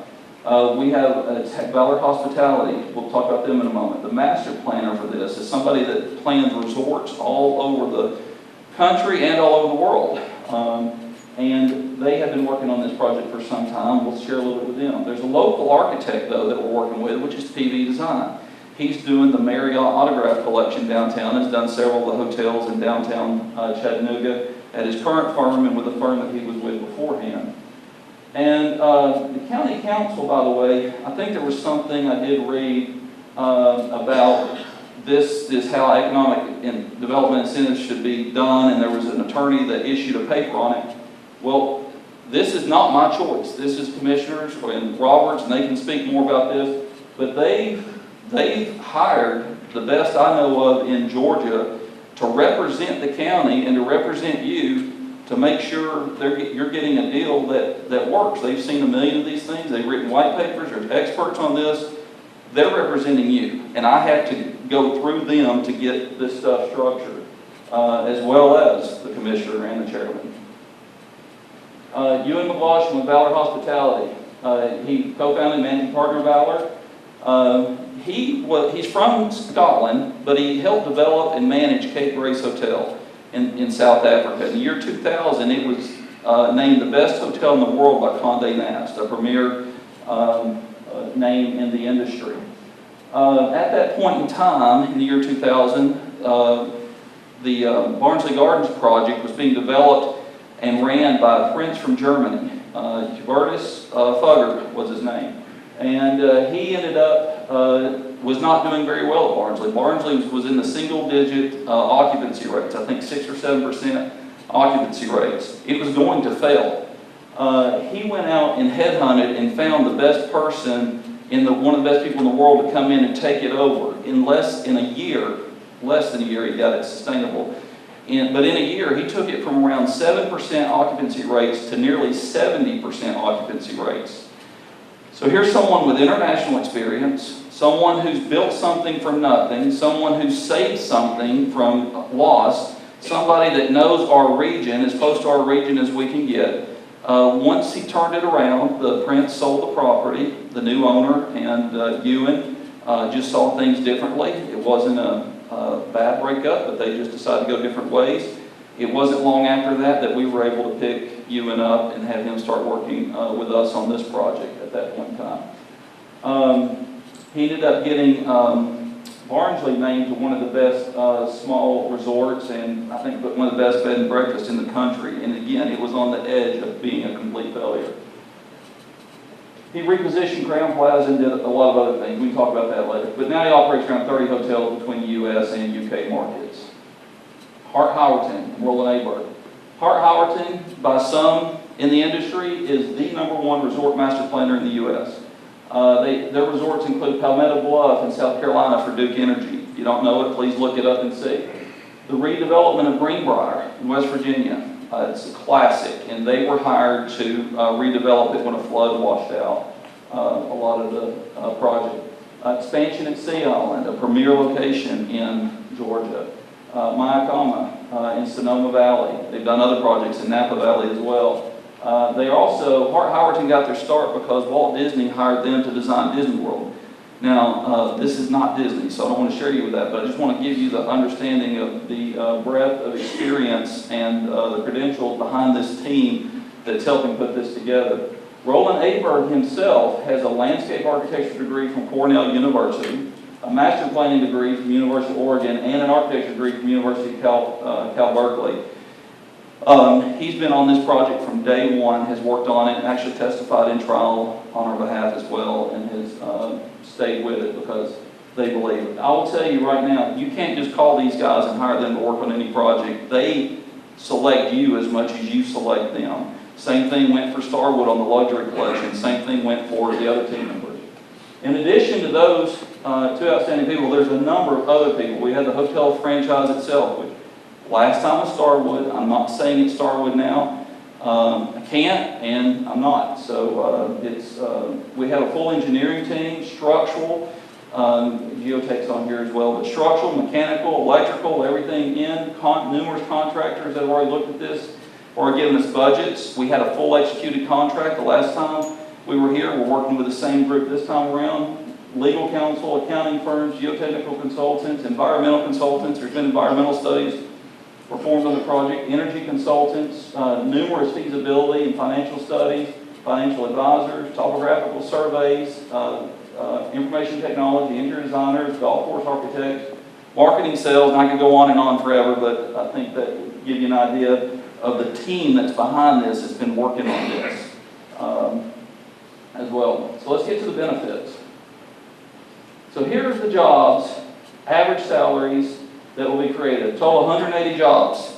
We have Valor Hospitality. We'll talk about them in a moment. The master planner for this is somebody that plans resorts all over the country and all over the world. And they have been working on this project for some time. We'll share a little bit with them. There's a local architect, though, that we're working with, which is PV Design. He's doing the Marriott Autograph Collection downtown, has done several of the hotels in downtown Chattanooga at his current firm and with the firm that he was with beforehand. And the county council, by the way, I think there was something I did read about this is how economic and development incentives should be done, and there was an attorney that issued a paper on it. Well, this is not my choice. This is Commissioners and Roberts, and they can speak more about this, but they've hired the best I know of in Georgia to represent the county and to represent you to make sure you're getting a deal that works. They've seen a million of these things. They've written white papers. They're experts on this. They're representing you, and I have to go through them to get this stuff structured, as well as the Commissioner and the Chairman. Ewan McLaughlin with Valor Hospitality. He co-founded and managing partner of Valor. He's from Scotland, but he helped develop and manage Cape Grace Hotel in South Africa. In the year 2000, it was named the best hotel in the world by Condé Nast, a premier name in the industry. At that point in time, in the year 2000, the Barnsley Gardens project was being developed and ran by a prince from Germany. Hubertus Fugger was his name. And he ended up, was not doing very well at Barnsley. Barnsley was in the single-digit occupancy rates, I think 6 or 7% occupancy rates. It was going to fail. He went out and headhunted and found the best person, one of the best people in the world to come in and take it over. In less than a year, he got it sustainable. But in a year, he took it from around 7% occupancy rates to nearly 70% occupancy rates. So here's someone with international experience, someone who's built something from nothing, someone who's saved something from loss, somebody that knows our region, as close to our region as we can get. Once he turned it around, the prince sold the property, the new owner, and Ewan just saw things differently. It wasn't a bad breakup, but they just decided to go different ways. It wasn't long after that we were able to pick Ewan up and have him start working with us on this project at that point in time. He ended up getting Barnsley named one of the best small resorts, and I think one of the best bed and breakfasts in the country. And again, it was on the edge of being a complete failure. He repositioned Crown Plaza and did a lot of other things. We can talk about that later. But now he operates around 30 hotels between the U.S. and UK markets. Hart Howerton, Roland Aberg. Hart Howerton, by some in the industry, is the #1 resort master planner in the U.S. Their resorts include Palmetto Bluff in South Carolina for Duke Energy. If you don't know it, please look it up and see. The redevelopment of Greenbrier in West Virginia. It's a classic, and they were hired to redevelop it when a flood washed out a lot of the project. Expansion at Sea Island, a premier location in Georgia. Mayakama in Sonoma Valley. They've done other projects in Napa Valley as well. They also, Hart Howerton got their start because Walt Disney hired them to design Disney World. Now, this is not Disney, so I don't want to share you with that, but I just want to give you the understanding of the breadth of experience and the credentials behind this team that's helping put this together. Roland Aberg himself has a landscape architecture degree from Cornell University, a master planning degree from University of Oregon, and an architecture degree from University of Cal Berkeley. He's been on this project from day one, has worked on it, and actually testified in trial on our behalf as well, and has stayed with it because they believe it. I will tell you right now, you can't just call these guys and hire them to work on any project. They select you as much as you select them. Same thing went for Starwood on the luxury collection. Same thing went for the other team members. In addition to those two outstanding people, there's a number of other people. We had the hotel franchise itself, which Last time was Starwood. I'm not saying it's Starwood now. I can't, and I'm not. So we have a full engineering team, structural, geotech's on here as well, but structural, mechanical, electrical, everything in, numerous contractors that have already looked at this or given us budgets. We had a full executed contract the last time we were here. We're working with the same group this time around. Legal counsel, accounting firms, geotechnical consultants, environmental consultants. There's been environmental studies performed on the project, energy consultants, numerous feasibility and financial studies, financial advisors, topographical surveys, information technology, interior designers, golf course architects, marketing, sales, and I could go on and on forever, but I think that would give you an idea of the team that's behind this that's been working on this as well. So let's get to the benefits. So here's the jobs, average salaries that will be created. Total 180 jobs.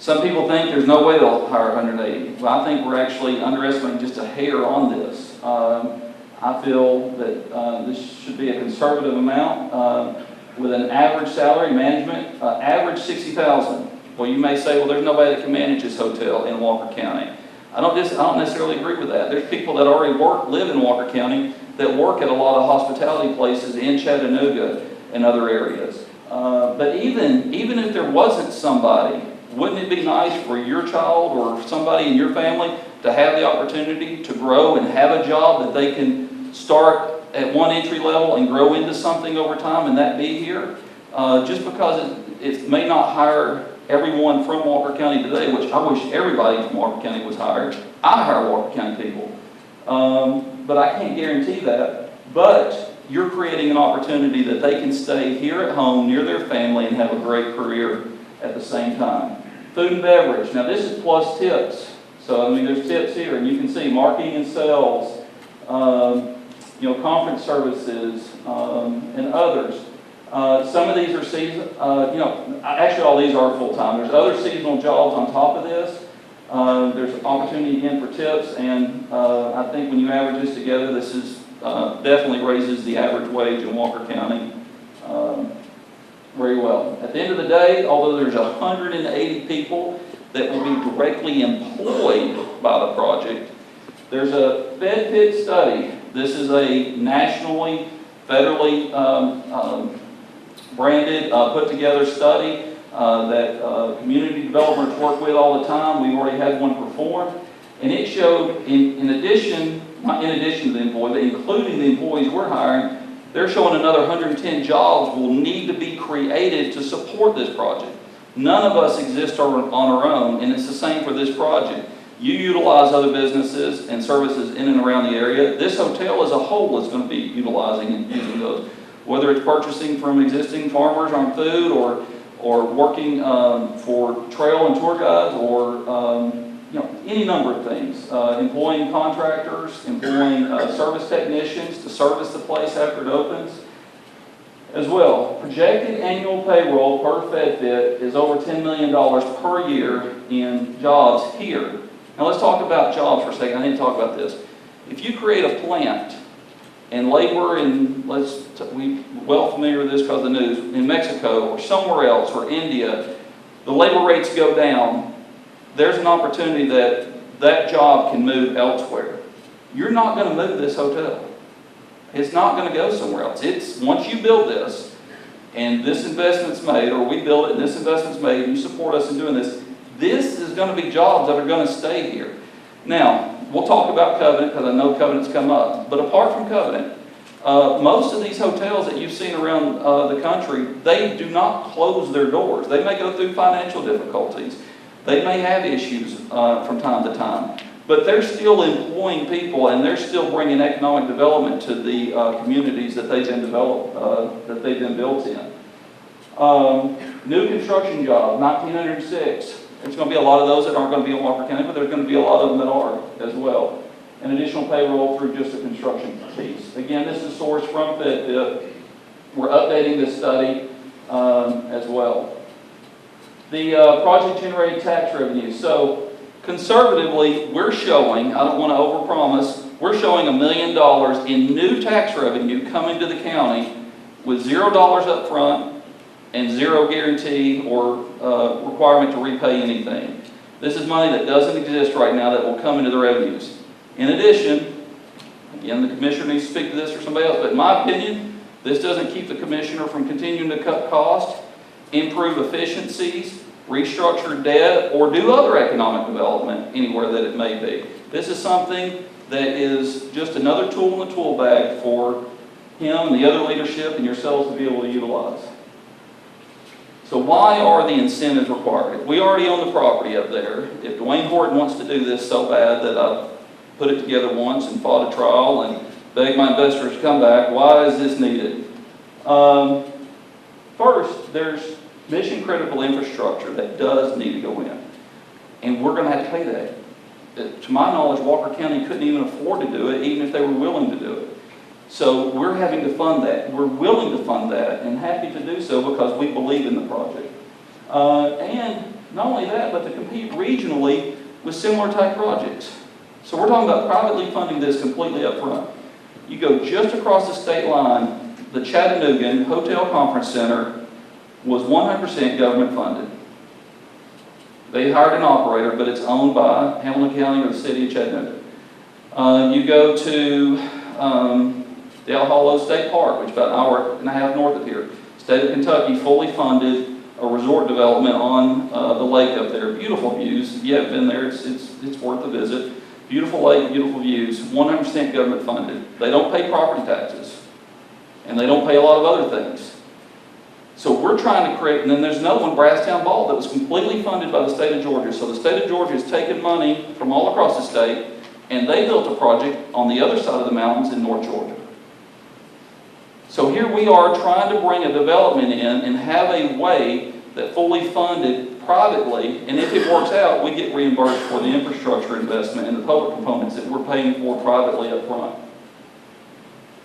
Some people think there's no way they'll hire 180. Well, I think we're actually underestimating just a hair on this. I feel that this should be a conservative amount with an average salary management, average $60,000. Well, you may say, well, there's nobody that can manage this hotel in Walker County. I don't necessarily agree with that. There's people that already live in Walker County that work at a lot of hospitality places in Chattanooga and other areas. But even if there wasn't somebody, wouldn't it be nice for your child or somebody in your family to have the opportunity to grow and have a job that they can start at one entry level and grow into something over time and that be here? Just because it may not hire everyone from Walker County today, which I wish everybody from Walker County was hired. I hire Walker County people. But I can't guarantee that. But you're creating an opportunity that they can stay here at home near their family and have a great career at the same time. Food and beverage. Now this is plus tips. So I mean there's tips here and you can see marketing and sales, conference services, and others. Some of these are seasonal, actually all these are full-time. There's other seasonal jobs on top of this. There's opportunity again for tips, and I think when you average this together, this is definitely raises the average wage in Walker County very well. At the end of the day, although there's 180 people that will be directly employed by the project, there's a FedFit study. This is a nationally, federally branded, put together study that community developers work with all the time. We've already had one performed. And it showed, in addition, not in addition to the employee, but including the employees we're hiring, they're showing another 110 jobs will need to be created to support this project. None of us exist on our own, and it's the same for this project. You utilize other businesses and services in and around the area. This hotel as a whole is going to be utilizing and using those. Whether it's purchasing from existing farmers on food or working for trail and tour guides or any number of things. Employing contractors, employing service technicians to service the place after it opens as well. Projected annual payroll per FedFit is over $10 million per year in jobs here. Now let's talk about jobs for a second. I need to talk about this. If you create a plant and labor in, we're well familiar with this because of the news, in Mexico or somewhere else or India, the labor rates go down, there's an opportunity that job can move elsewhere. You're not going to move this hotel. It's not going to go somewhere else. It's once you build this and this investment's made, or we build it and this investment's made, and you support us in doing this, this is going to be jobs that are going to stay here. Now, we'll talk about Covenant because I know Covenant's come up. But apart from Covenant, most of these hotels that you've seen around the country, they do not close their doors. They may go through financial difficulties. They may have issues from time to time. But they're still employing people and they're still bringing economic development to the communities that they've been developed, that they've been built in. New construction job, 1906. There's going to be a lot of those that aren't going to be in Walker County, but there's going to be a lot of them that are as well. And additional payroll through just the construction piece. Again, this is sourced from FedFit. We're updating this study as well. The project generated tax revenue. So conservatively, we're showing, I don't want to overpromise, we're showing $1 million in new tax revenue coming to the county with $0 up front and zero guarantee or requirement to repay anything. This is money that doesn't exist right now that will come into the revenues. In addition, again, the commissioner needs to speak to this or somebody else, but in my opinion, this doesn't keep the commissioner from continuing to cut costs, improve efficiencies, restructure debt, or do other economic development anywhere that it may be. This is something that is just another tool in the tool bag for him and the other leadership and yourselves to be able to utilize. So why are the incentives required? If we already own the property up there, if Dwayne Horton wants to do this so bad that I've put it together once and fought a trial and begged my investors to come back, why is this needed? First, there's mission critical infrastructure that does need to go in. And we're going to have to pay that. To my knowledge, Walker County couldn't even afford to do it, even if they were willing to do it. So we're having to fund that. We're willing to fund that and happy to do so because we believe in the project. And not only that, but to compete regionally with similar type projects. So we're talking about privately funding this completely up front. You go just across the state line, the Chattanooga Hotel Conference Center was 100% government funded. They hired an operator, but it's owned by Hamilton County or the city of Chattanooga. You go to Dale Hollow State Park, which is about an hour and a half north of here. State of Kentucky fully funded a resort development on the lake up there. Beautiful views. If you haven't been there, it's worth a visit. Beautiful lake, beautiful views, 100% government funded. They don't pay property taxes, and they don't pay a lot of other things. So we're trying to create, and then there's another one, Brasstown Ball, that was completely funded by the state of Georgia. So the state of Georgia has taken money from all across the state, and they built a project on the other side of the mountains in North Georgia. So here we are trying to bring a development in and have a way that fully funded privately, and if it works out, we get reimbursed for the infrastructure investment and the public components that we're paying for privately up front.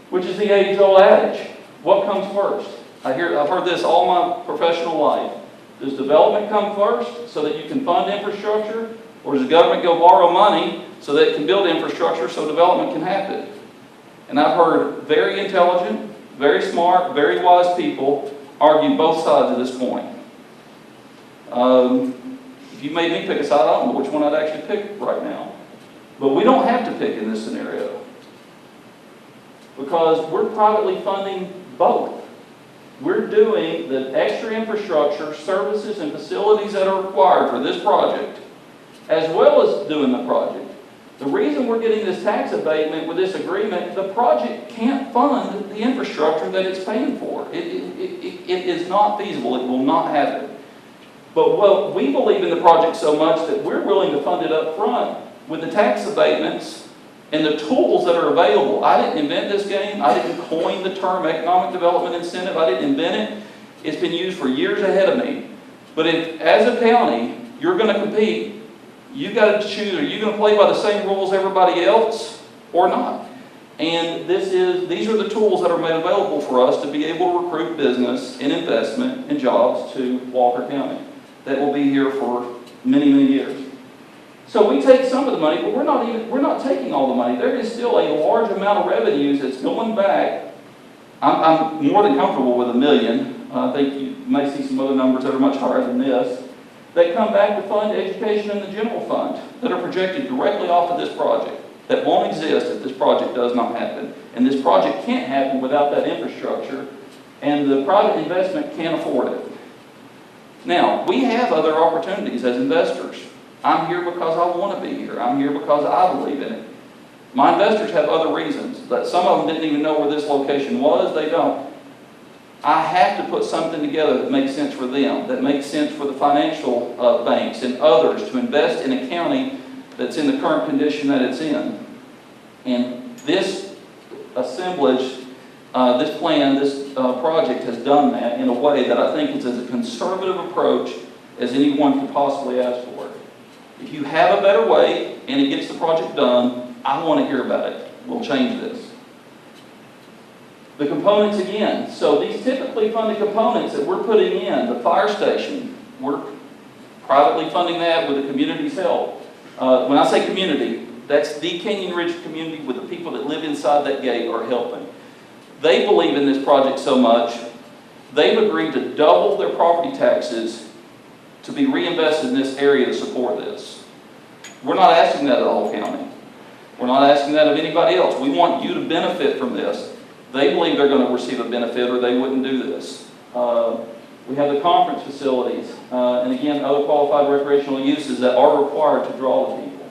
Which is the age-old adage. What comes first? I've heard this all my professional life. Does development come first so that you can fund infrastructure? Or does the government go borrow money so that it can build infrastructure so development can happen? And I've heard very intelligent, very smart, very wise people argue both sides of this point. If you made me pick a side, I don't know which one I'd actually pick right now. But we don't have to pick in this scenario, because we're privately funding both. We're doing the extra infrastructure, services, and facilities that are required for this project, as well as doing the project. The reason we're getting this tax abatement with this agreement, the project can't fund the infrastructure that it's paying for. It is not feasible. It will not happen. But what we believe in the project so much that we're willing to fund it up front with the tax abatements and the tools that are available. I didn't invent this game. I didn't coin the term economic development incentive. I didn't invent it. It's been used for years ahead of me. But if, as a county, you're going to compete, you've got to choose, are you going to play by the same rules everybody else or not? And these are the tools that are made available for us to be able to recruit business and investment and jobs to Walker County that will be here for many, many years. So we take some of the money, but we're not taking all the money. There is still a large amount of revenues that's going back. I'm more than comfortable with $1 million. I think you may see some other numbers that are much higher than this, that come back to fund education in the general fund, that are projected directly off of this project, that won't exist if this project does not happen. And this project can't happen without that infrastructure, and the private investment can't afford it. Now, we have other opportunities as investors. I'm here because I want to be here. I'm here because I believe in it. My investors have other reasons. That some of them didn't even know where this location was. They don't. I have to put something together that makes sense for them, that makes sense for the financial banks and others to invest in a county that's in the current condition that it's in. And this assemblage, this plan, this project has done that in a way that I think is as a conservative approach as anyone could possibly ask for. If you have a better way and it gets the project done, I want to hear about it. We'll change this. The components again. So these typically funded components that we're putting in, the fire station, we're privately funding that with the community's help. When I say community, that's the Canyon Ridge community, with the people that live inside that gate are helping. They believe in this project so much they've agreed to double their property taxes to be reinvested in this area to support this. We're not asking that of the whole county. We're not asking that of anybody else. We want you to benefit from this. They believe they're going to receive a benefit or they wouldn't do this. We have the conference facilities, and again, other qualified recreational uses that are required to draw the people.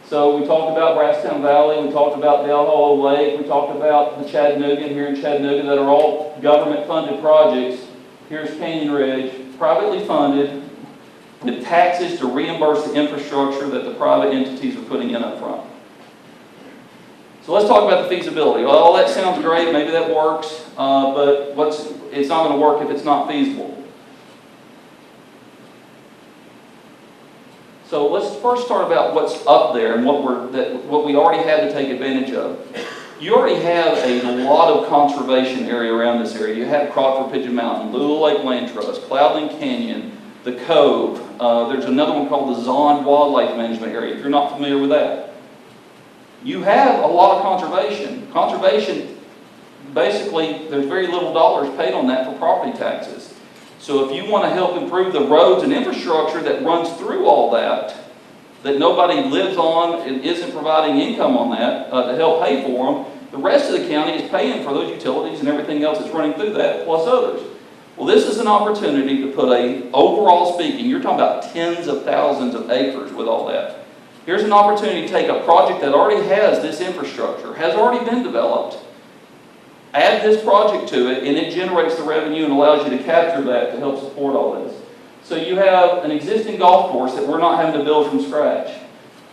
So we talked about Brasstown Valley, we talked about Dale Hollow Lake, we talked about the Chattanooga here in Chattanooga that are all government-funded projects. Here's Canyon Ridge, privately funded, with taxes to reimburse the infrastructure that the private entities are putting in up front. So let's talk about the feasibility. Well, that sounds great, maybe that works, but it's not going to work if it's not feasible. So let's first start about what's up there and what we already have to take advantage of. You already have a lot of conservation area around this area. You have Crawford Pigeon Mountain, Lula Lake Land Trust, Cloudland Canyon, the Cove. There's another one called the Zond Wildlife Management Area, if you're not familiar with that. You have a lot of conservation. Conservation, basically, there's very little dollars paid on that for property taxes. So if you want to help improve the roads and infrastructure that runs through all that nobody lives on and isn't providing income on that to help pay for them, the rest of the county is paying for those utilities and everything else that's running through that, plus others. Well, this is an opportunity to put overall speaking, you're talking about tens of thousands of acres with all that. Here's an opportunity to take a project that already has this infrastructure, has already been developed, add this project to it, and it generates the revenue and allows you to capture that to help support all this. So you have an existing golf course that we're not having to build from scratch.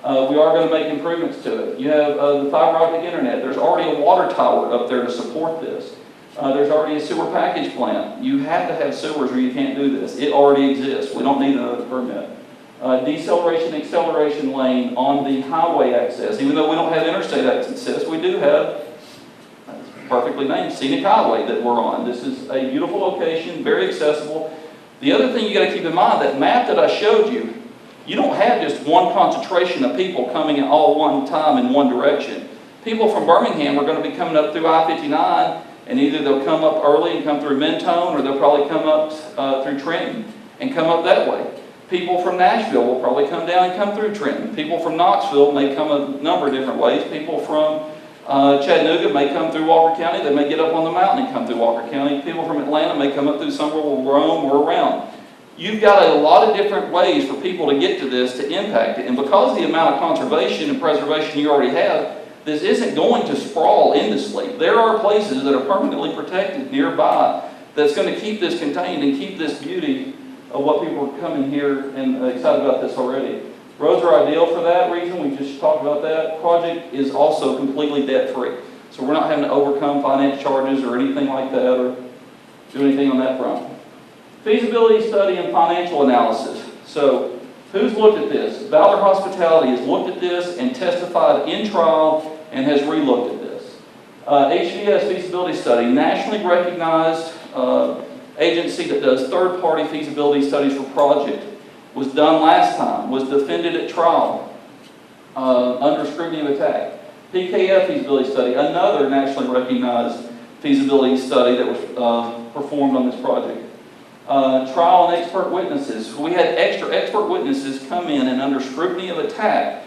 We are going to make improvements to it. You have the fiber optic internet. There's already a water tower up there to support this. There's already a sewer package plant. You have to have sewers or you can't do this. It already exists. We don't need another permit. Deceleration acceleration lane on the highway access. Even though we don't have interstate access, we do have, perfectly named, scenic highway that we're on. This is a beautiful location, very accessible. The other thing you got to keep in mind, that map that I showed you, you don't have just one concentration of people coming at all one time in one direction. People from Birmingham are going to be coming up through I-59, and either they'll come up early and come through Mentone, or they'll probably come up through Trenton and come up that way. People from Nashville will probably come down and come through Trenton. People from Knoxville may come a number of different ways. People from Chattanooga may come through Walker County. They may get up on the mountain and come through Walker County. People from Atlanta may come up through somewhere where Rome or around. You've got a lot of different ways for people to get to this to impact it. And because of the amount of conservation and preservation you already have, this isn't going to sprawl endlessly. There are places that are permanently protected nearby that's going to keep this contained and keep this beauty of what people are coming here and excited about this already. Roads are ideal for that reason. We just talked about that. Project is also completely debt-free. So we're not having to overcome finance charges or anything like that or do anything on that front. Feasibility study and financial analysis. So who's looked at this? Valor Hospitality has looked at this and testified in trial and has re-looked at this. HVS feasibility study, nationally recognized agency that does third-party feasibility studies for project, was done last time, was defended at trial under scrutiny of attack. PKF feasibility study, another nationally recognized feasibility study that was performed on this project. Trial and expert witnesses. We had extra expert witnesses come in and under scrutiny of attack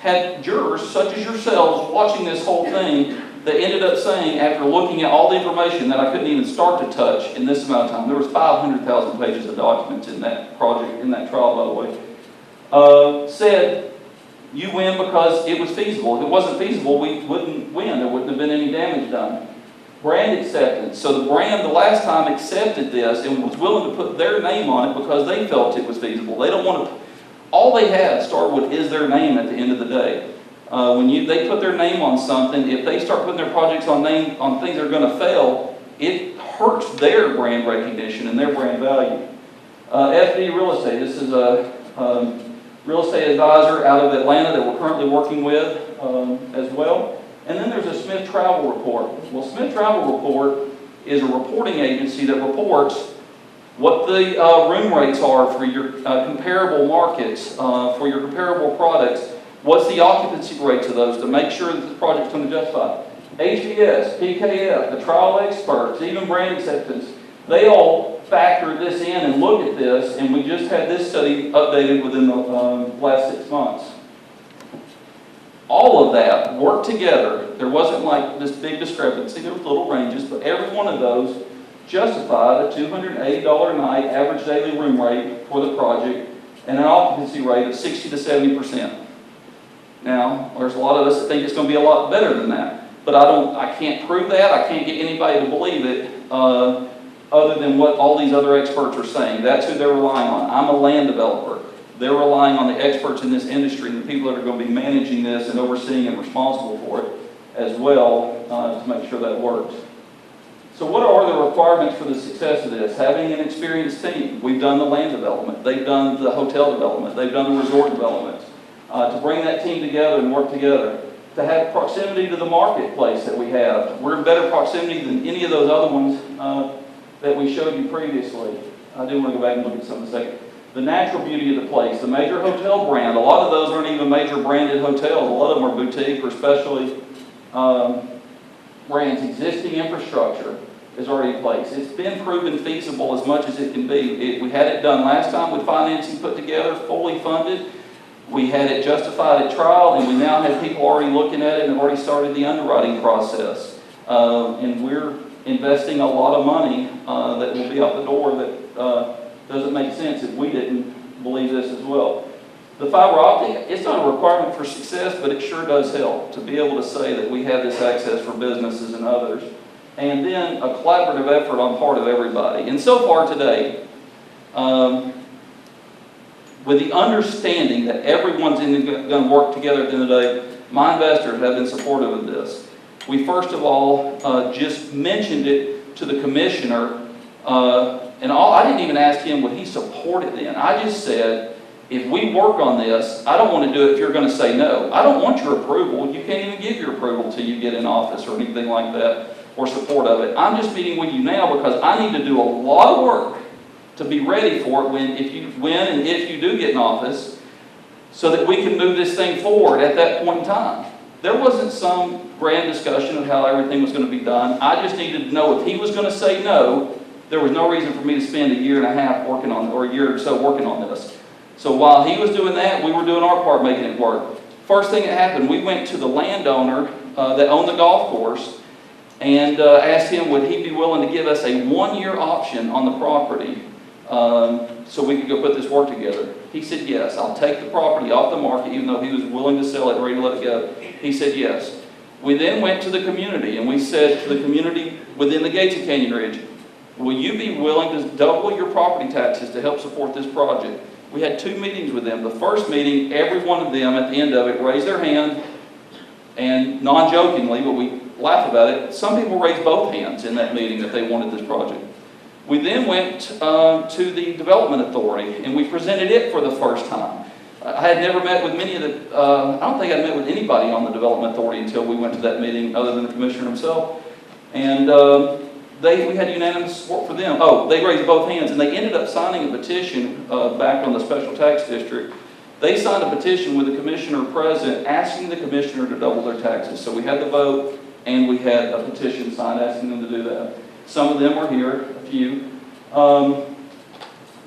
had jurors such as yourselves watching this whole thing that ended up saying, after looking at all the information that I couldn't even start to touch in this amount of time, there was 500,000 pages of documents in that project, in that trial, by the way, said, you win because it was feasible. If it wasn't feasible, we wouldn't win. There wouldn't have been any damage done. Brand acceptance. So the brand, the last time, accepted this and was willing to put their name on it because they felt it was feasible. They don't want to, all they have to start with is their name at the end of the day. When they put their name on something, if they start putting their projects on things that are going to fail, it hurts their brand recognition and their brand value. FD Real Estate. This is a real estate advisor out of Atlanta that we're currently working with as well. And then there's a Smith Travel Report. Well, Smith Travel Report is a reporting agency that reports what the room rates are for your comparable markets, for your comparable products. What's the occupancy rates of those to make sure that the project's going to justify? HVS, PKF, the trial experts, even brand acceptance, they all factor this in and look at this, and we just had this study updated within the last 6 months. All of that worked together. There wasn't like this big discrepancy, there was little ranges, but every one of those justified a $280 a night average daily room rate for the project and an occupancy rate of 60 to 70%. Now, there's a lot of us that think it's going to be a lot better than that, but I can't prove that. I can't get anybody to believe it other than what all these other experts are saying. That's who they're relying on. I'm a land developer. They're relying on the experts in this industry and the people that are going to be managing this and overseeing and responsible for it as well to make sure that works. So what are the requirements for the success of this? Having an experienced team. We've done the land development. They've done the hotel development. They've done the resort development. To bring that team together and work together. To have proximity to the marketplace that we have. We're in better proximity than any of those other ones that we showed you previously. I do want to go back and look at some in a second. The natural beauty of the place, the major hotel brand. A lot of those aren't even major branded hotels. A lot of them are boutique or specialty brands. Existing infrastructure is already in place. It's been proven feasible as much as it can be. We had it done last time with financing put together, fully funded. We had it justified at trial, and we now have people already looking at it and have already started the underwriting process. And we're investing a lot of money that will be out the door that doesn't make sense if we didn't believe this as well. The fiber optic, it's not a requirement for success, but it sure does help to be able to say that we have this access for businesses and others. And then a collaborative effort on part of everybody. And so far today, with the understanding that everyone's going to work together at the end of the day, my investors have been supportive of this. We first of all just mentioned it to the commissioner, and I didn't even ask him would he support it then. I just said, if we work on this, I don't want to do it if you're going to say no. I don't want your approval. You can't even give your approval till you get in office or anything like that, or support of it. I'm just meeting with you now because I need to do a lot of work to be ready for it when and if you do get in office, so that we can move this thing forward at that point in time. There wasn't some grand discussion of how everything was going to be done. I just needed to know if he was going to say no, there was no reason for me to spend a year and a half working on, or a year or so working on this. So while he was doing that, we were doing our part making it work. First thing that happened, we went to the landowner that owned the golf course and asked him would he be willing to give us a 1-year option on the property so we could go put this work together. He said yes, I'll take the property off the market even though he was willing to sell it, ready to let it go. He said yes. We then went to the community and we said to the community within the gates of Canyon Ridge, will you be willing to double your property taxes to help support this project? We had 2 meetings with them. The first meeting, every one of them at the end of it raised their hand, and non-jokingly, but we laugh about it, some people raised both hands in that meeting that they wanted this project. We then went to the Development Authority, and we presented it for the first time. I had never met with many of the, I don't think I'd met with anybody on the Development Authority until we went to that meeting other than the Commissioner himself. And we had unanimous support for them. Oh, they raised both hands, and they ended up signing a petition back on the Special Tax District. They signed a petition with the Commissioner present asking the Commissioner to double their taxes. So we had the vote, and we had a petition signed asking them to do that. Some of them were here, a few.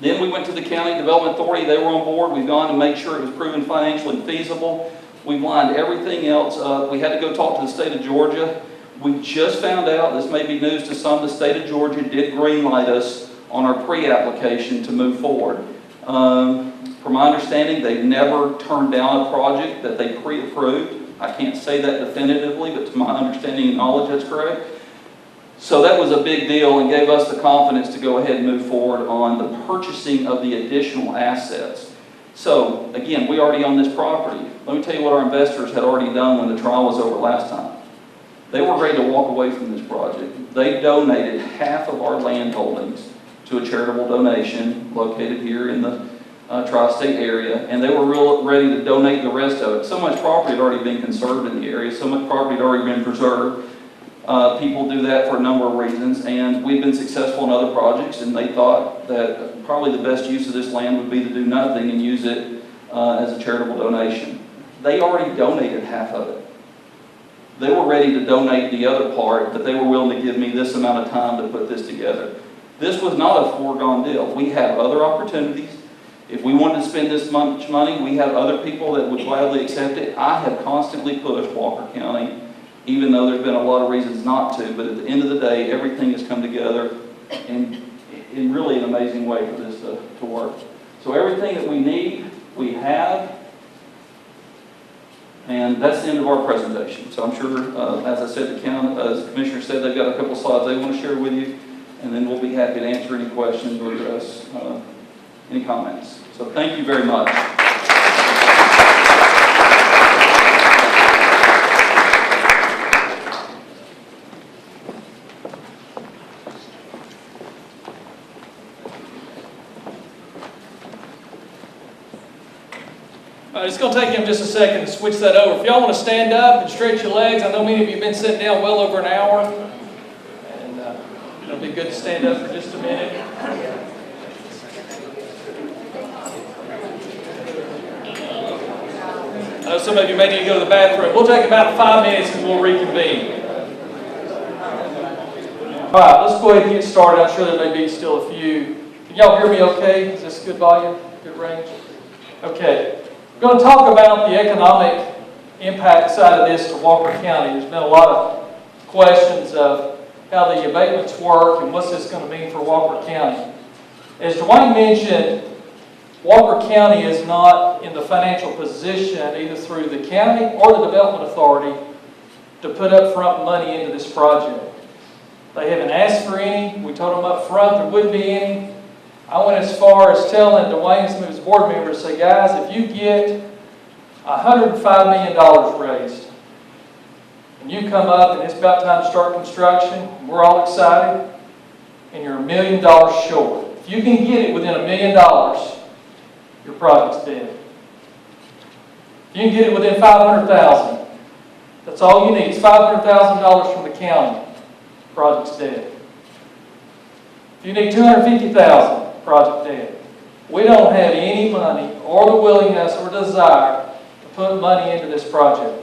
Then we went to the County Development Authority. They were on board. We've gone and made sure it was proven financially feasible. We've lined everything else up. We had to go talk to the state of Georgia. We just found out, this may be news to some, the state of Georgia did greenlight us on our pre-application to move forward. From my understanding, they've never turned down a project that they pre-approved. I can't say that definitively, but to my understanding and knowledge, that's correct. So that was a big deal and gave us the confidence to go ahead and move forward on the purchasing of the additional assets. So, again, we already own this property. Let me tell you what our investors had already done when the trial was over last time. They were ready to walk away from this project. They donated half of our land holdings to a charitable donation located here in the tri-state area, and they were ready to donate the rest of it. So much property had already been conserved in the area, so much property had already been preserved. People do that for a number of reasons, and we've been successful in other projects, and they thought that probably the best use of this land would be to do nothing and use it as a charitable donation. They already donated half of it. they were ready to donate the other part, that they were willing to give me this amount of time to put this together. This was not a foregone deal. We have other opportunities. If we wanted to spend this much money, we have other people that would gladly accept it. I have constantly pushed Walker County, even though there's been a lot of reasons not to, but at the end of the day, everything has come together in really an amazing way for this to work. So everything that we need, we have, and that's the end of our presentation. So I'm sure, as I said, as the Commissioner said, they've got a couple slides they want to share with you, and then we'll be happy to answer any questions or address any comments. So thank you very much. It's going to take him just a second to switch that over. If y'all want to stand up and stretch your legs, I know many of you have been sitting down well over an hour. And it'll be good to stand up for just a minute. I know some of you may need to go to the bathroom. We'll take about 5 minutes and we'll reconvene. All right, let's go ahead and get started. I'm sure there may be still a few. Can y'all hear me okay? Is this good volume? Good range? Okay. We're going to talk about the economic impact side of this to Walker County. There's been a lot of questions of how the abatements work and what's this going to mean for Walker County. As Dwayne mentioned, Walker County is not in the financial position, either through the county or the Development Authority, to put up front money into this project. They haven't asked for any. We told them up front there wouldn't be any. I went as far as telling Dwayne and some of his board members, say, guys, if you get $105 million raised, and you come up and it's about time to start construction, and we're all excited, and you're $1 million short. If you can get it within $1 million, your project's dead. If you can get it within $500,000, that's all you need. It's $500,000 from the county, project's dead. If you need $250,000, project dead. We don't have any money or the willingness or desire to put money into this project.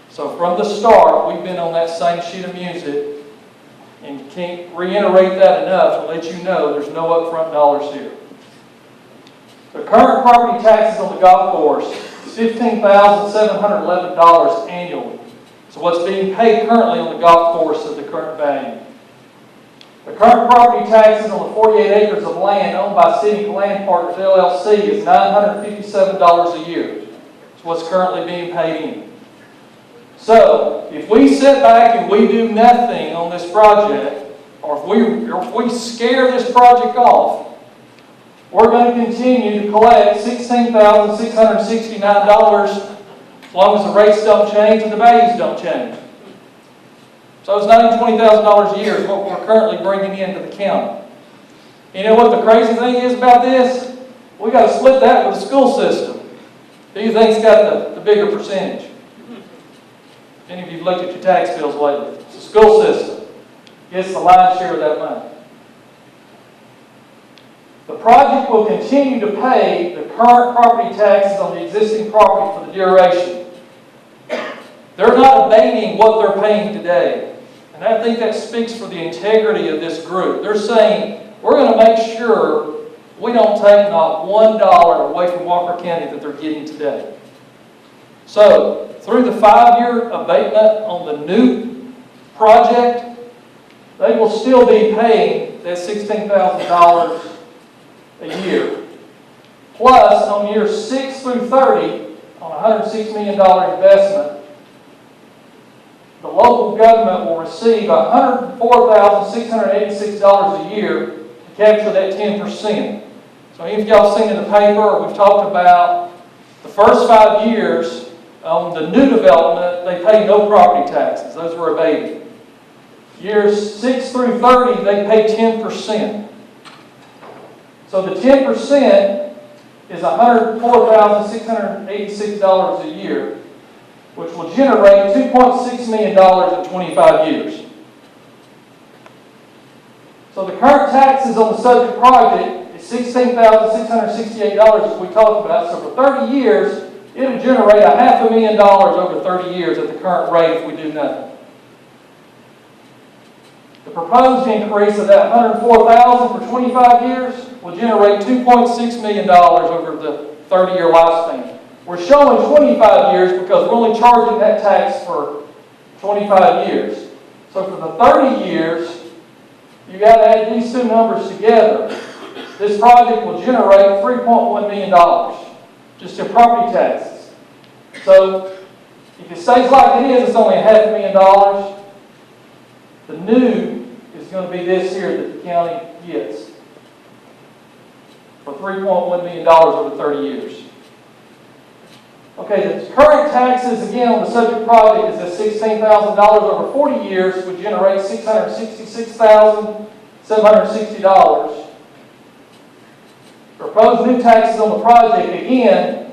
So from the start, we've been on that same sheet of music, and can't reiterate that enough to let you know there's no upfront dollars here. The current property taxes on the golf course is $15,711 annually. So what's being paid currently on the golf course is the current value. The current property taxes on the 48 acres of land owned by City Land Partners LLC is $957 a year. It's what's currently being paid in. So, if we sit back and we do nothing on this project, or if we scare this project off, we're going to continue to collect $16,669 as long as the rates don't change and the values don't change. So it's $920,000 a year is what we're currently bringing into the county. You know what the crazy thing is about this? We got to split that with the school system. Who do you think's got the bigger percentage? Any of you have looked at your tax bills lately? It's the school system. Gets the lion's share of that money. The project will continue to pay the current property taxes on the existing property for the duration. They're not abating what they're paying today. And I think that speaks for the integrity of this group. They're saying, we're going to make sure we don't take not $1 away from Walker County that they're getting today. So, through the 5-year abatement on the new project, they will still be paying that $16,000 a year. Plus, on years 6 through 30, on a $106 million investment, the local government will receive $104,686 a year to capture that 10%. So if y'all seen in the paper, or we've talked about the first 5 years on the new development, they pay no property taxes. Those were abated. Years 6 through 30, they pay 10%. So the 10% is $104,686 a year, which will generate $2.6 million in 25 years. So the current taxes on the subject project is $16,668 as we talked about. So for 30 years, it would generate $500,000 over 30 years at the current rate if we do nothing. The proposed increase of that $104,000 for 25 years will generate $2.6 million over the 30-year lifespan. We're showing 25 years because we're only charging that tax for 25 years. So for the 30 years, you got to add these two numbers together. This project will generate $3.1 million just in property taxes. So if it stays like it is, it's only $500,000. The new is going to be this here that the county gets for $3.1 million over 30 years. Okay, the current taxes, again, on the subject project is at $16,000 over 40 years, would generate $666,760. Proposed new taxes on the project, again,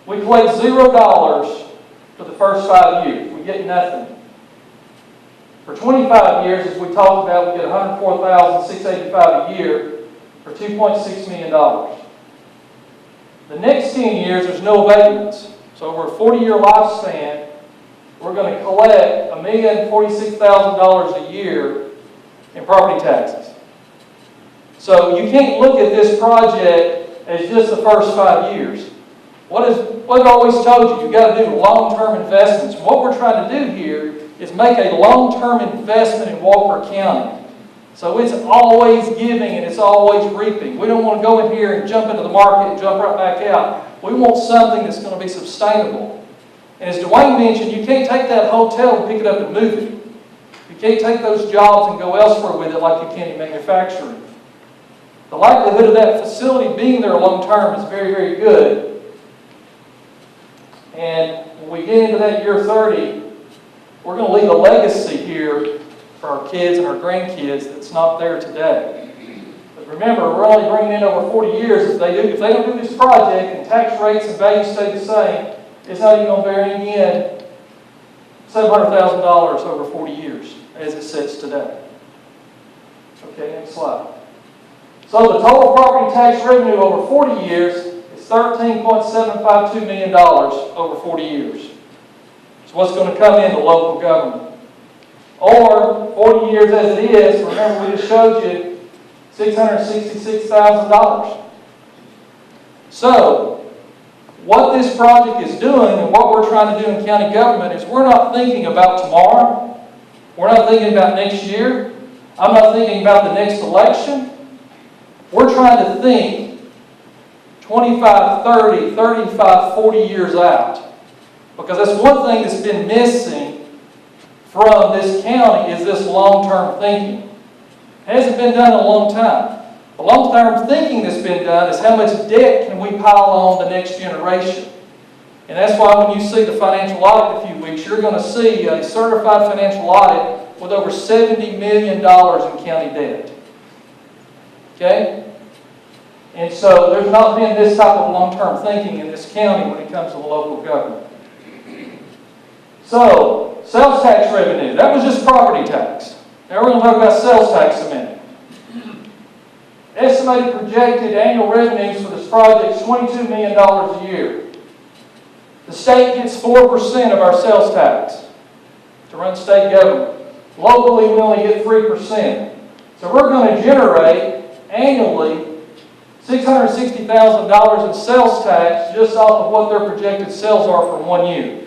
we collect $0 for the first 5 years. We get nothing. For 25 years, as we talked about, we get $104,685 a year for $2.6 million. The next 10 years, there's no abatements. So over a 40-year lifespan, we're going to collect $1,046,000 a year in property taxes. So you can't look at this project as just the first 5 years. What I've always told you, you've got to do long-term investments. What we're trying to do here is make a long-term investment in Walker County. So it's always giving and it's always reaping. We don't want to go in here and jump into the market and jump right back out. We want something that's going to be sustainable. And as Dwayne mentioned, you can't take that hotel and pick it up and move it. You can't take those jobs and go elsewhere with it like you can in manufacturing. The likelihood of that facility being there long term is very, very good. And when we get into that year 30, we're going to leave a legacy here for our kids and our grandkids that's not there today. But remember, we're only bringing in over 40 years. If they don't do this project and tax rates and values stay the same, it's not even going to bring in $700,000 over 40 years as it sits today. Okay, next slide. So the total property tax revenue over 40 years is $13.752 million over 40 years. So what's going to come into local government? Or 40 years as it is, remember we just showed you $666,000. So what this project is doing and what we're trying to do in county government is we're not thinking about tomorrow. We're not thinking about next year. I'm not thinking about the next election. We're trying to think 25, 30, 35, 40 years out. Because that's one thing that's been missing from this county is this long-term thinking. It hasn't been done in a long time. The long-term thinking that's been done is how much debt can we pile on the next generation. And that's why when you see the financial audit in a few weeks, you're going to see a certified financial audit with over $70 million in county debt. Okay? And so there's not been this type of long-term thinking in this county when it comes to the local government. So, sales tax revenue, that was just property tax. Now we're going to talk about sales tax a minute. Estimated projected annual revenues for this project is $22 million a year. The state gets 4% of our sales tax to run state government. Locally, we only get 3%. So we're going to generate annually $660,000 in sales tax just off of what their projected sales are for 1 year.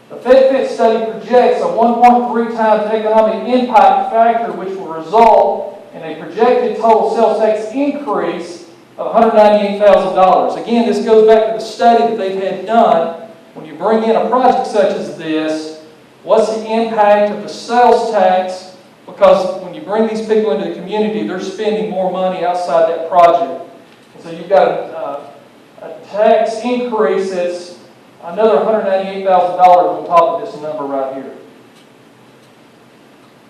The FedFit study projects a 1.3 times economic impact factor, which will result in a projected total sales tax increase of $198,000. Again, this goes back to the study that they've had done. When you bring in a project such as this, what's the impact of the sales tax? Because when you bring these people into the community, they're spending more money outside that project. And so you've got a tax increase that's another $198,000 on top of this number right here.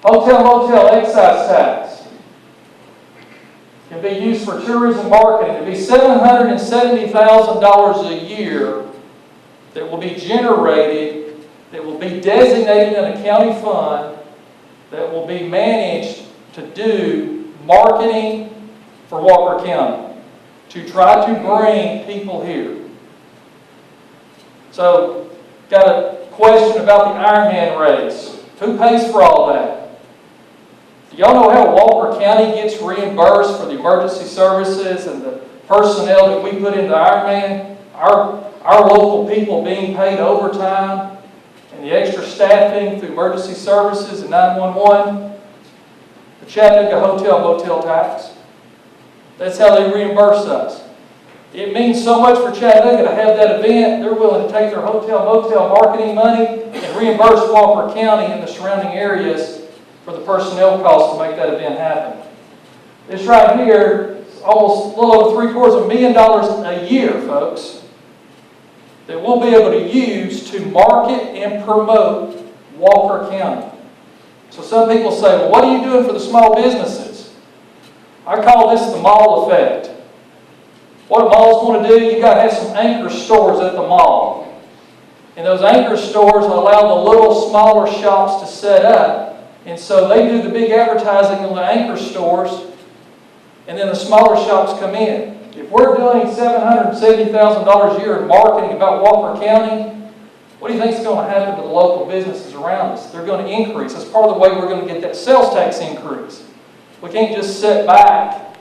Hotel excise tax can be used for tourism marketing. It will be $770,000 a year that will be generated, that will be designated in a county fund, that will be managed to do marketing for Walker County. to try to bring people here. So, got a question about the Ironman race. Who pays for all that? Do y'all know how Walker County gets reimbursed for the emergency services and the personnel that we put into Ironman? Our local people being paid overtime and the extra staffing through emergency services and 911. The Chattanooga Hotel Motel tax. That's how they reimburse us. It means so much for Chattanooga to have that event. They're willing to take their hotel motel marketing money and reimburse Walker County and the surrounding areas for the personnel costs to make that event happen. This right here is almost a little over $750,000 a year, folks, that we'll be able to use to market and promote Walker County. So some people say, well, what are you doing for the small businesses? I call this the mall effect. What malls want to do, you got to have some anchor stores at the mall. And those anchor stores allow the little smaller shops to set up. And so they do the big advertising in the anchor stores, and then the smaller shops come in. If we're doing $770,000 a year in marketing about Walker County, what do you think is going to happen to the local businesses around us? They're going to increase. That's part of the way we're going to get that sales tax increase. We can't just sit back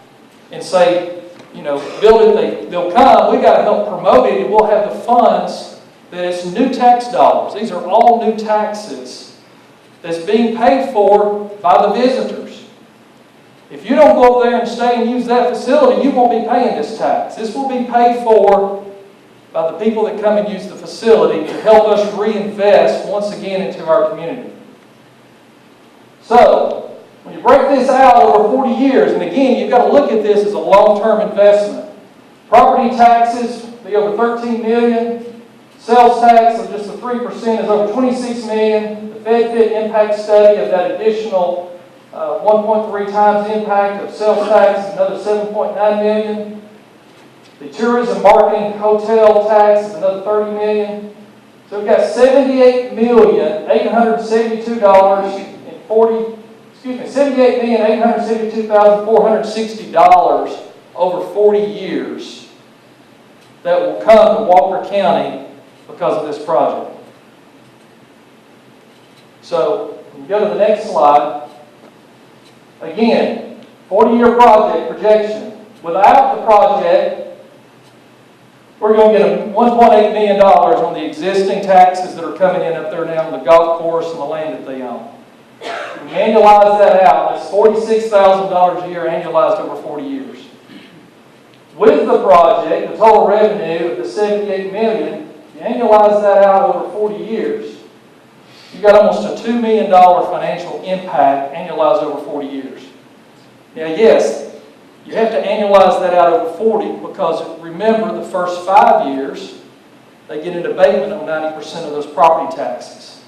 and say, build it, they'll come. We've got to help promote it, and we'll have the funds that it's new tax dollars. These are all new taxes that's being paid for by the visitors. If you don't go up there and stay and use that facility, you won't be paying this tax. This will be paid for by the people that come and use the facility to help us reinvest once again into our community. So, when you break this out over 40 years, and again, you've got to look at this as a long-term investment. Property taxes be over $13 million. Sales tax of just the 3% is over $26 million. The FedFit impact study of that additional 1.3 times impact of sales tax is another $7.9 million. The tourism marketing hotel tax is another $30 million. So we've got $78,872,460 over 40 years that will come to Walker County because of this project. So, when you go to the next slide, again, 40-year project projection. Without the project, we're going to get $1.8 million on the existing taxes that are coming in up there now on the golf course and the land that they own. When you annualize that out, that's $46,000 a year annualized over 40 years. With the project, the total revenue of the $78 million, you annualize that out over 40 years, you've got almost a $2 million financial impact annualized over 40 years. Now, yes, you have to annualize that out over 40 because, remember, the first 5 years, they get an abatement on 90% of those property taxes.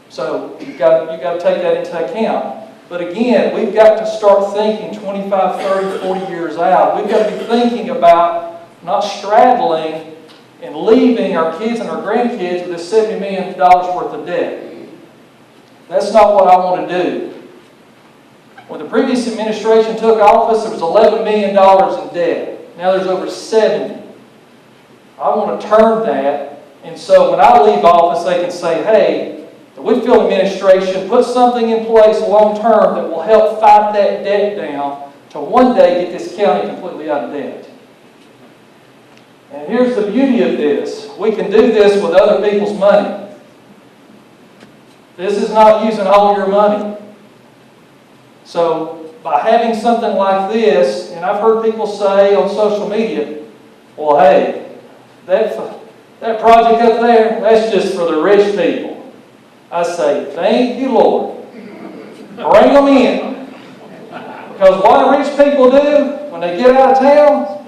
So you've got to take that into account. But again, we've got to start thinking 25, 30, 40 years out. We've got to be thinking about not straddling and leaving our kids and our grandkids with this $70 million worth of debt. That's not what I want to do. When the previous administration took office, there was $11 million in debt. Now there's over 70. I want to turn that, and so when I leave office, they can say, hey, the Whitfield administration put something in place long-term that will help fight that debt down to one day get this county completely out of debt. And here's the beauty of this. We can do this with other people's money. This is not using all your money. So by having something like this, and I've heard people say on social media, well, hey, that project up there, that's just for the rich people. I say, thank you, Lord. Bring them in. Because what do rich people do when they get out of town?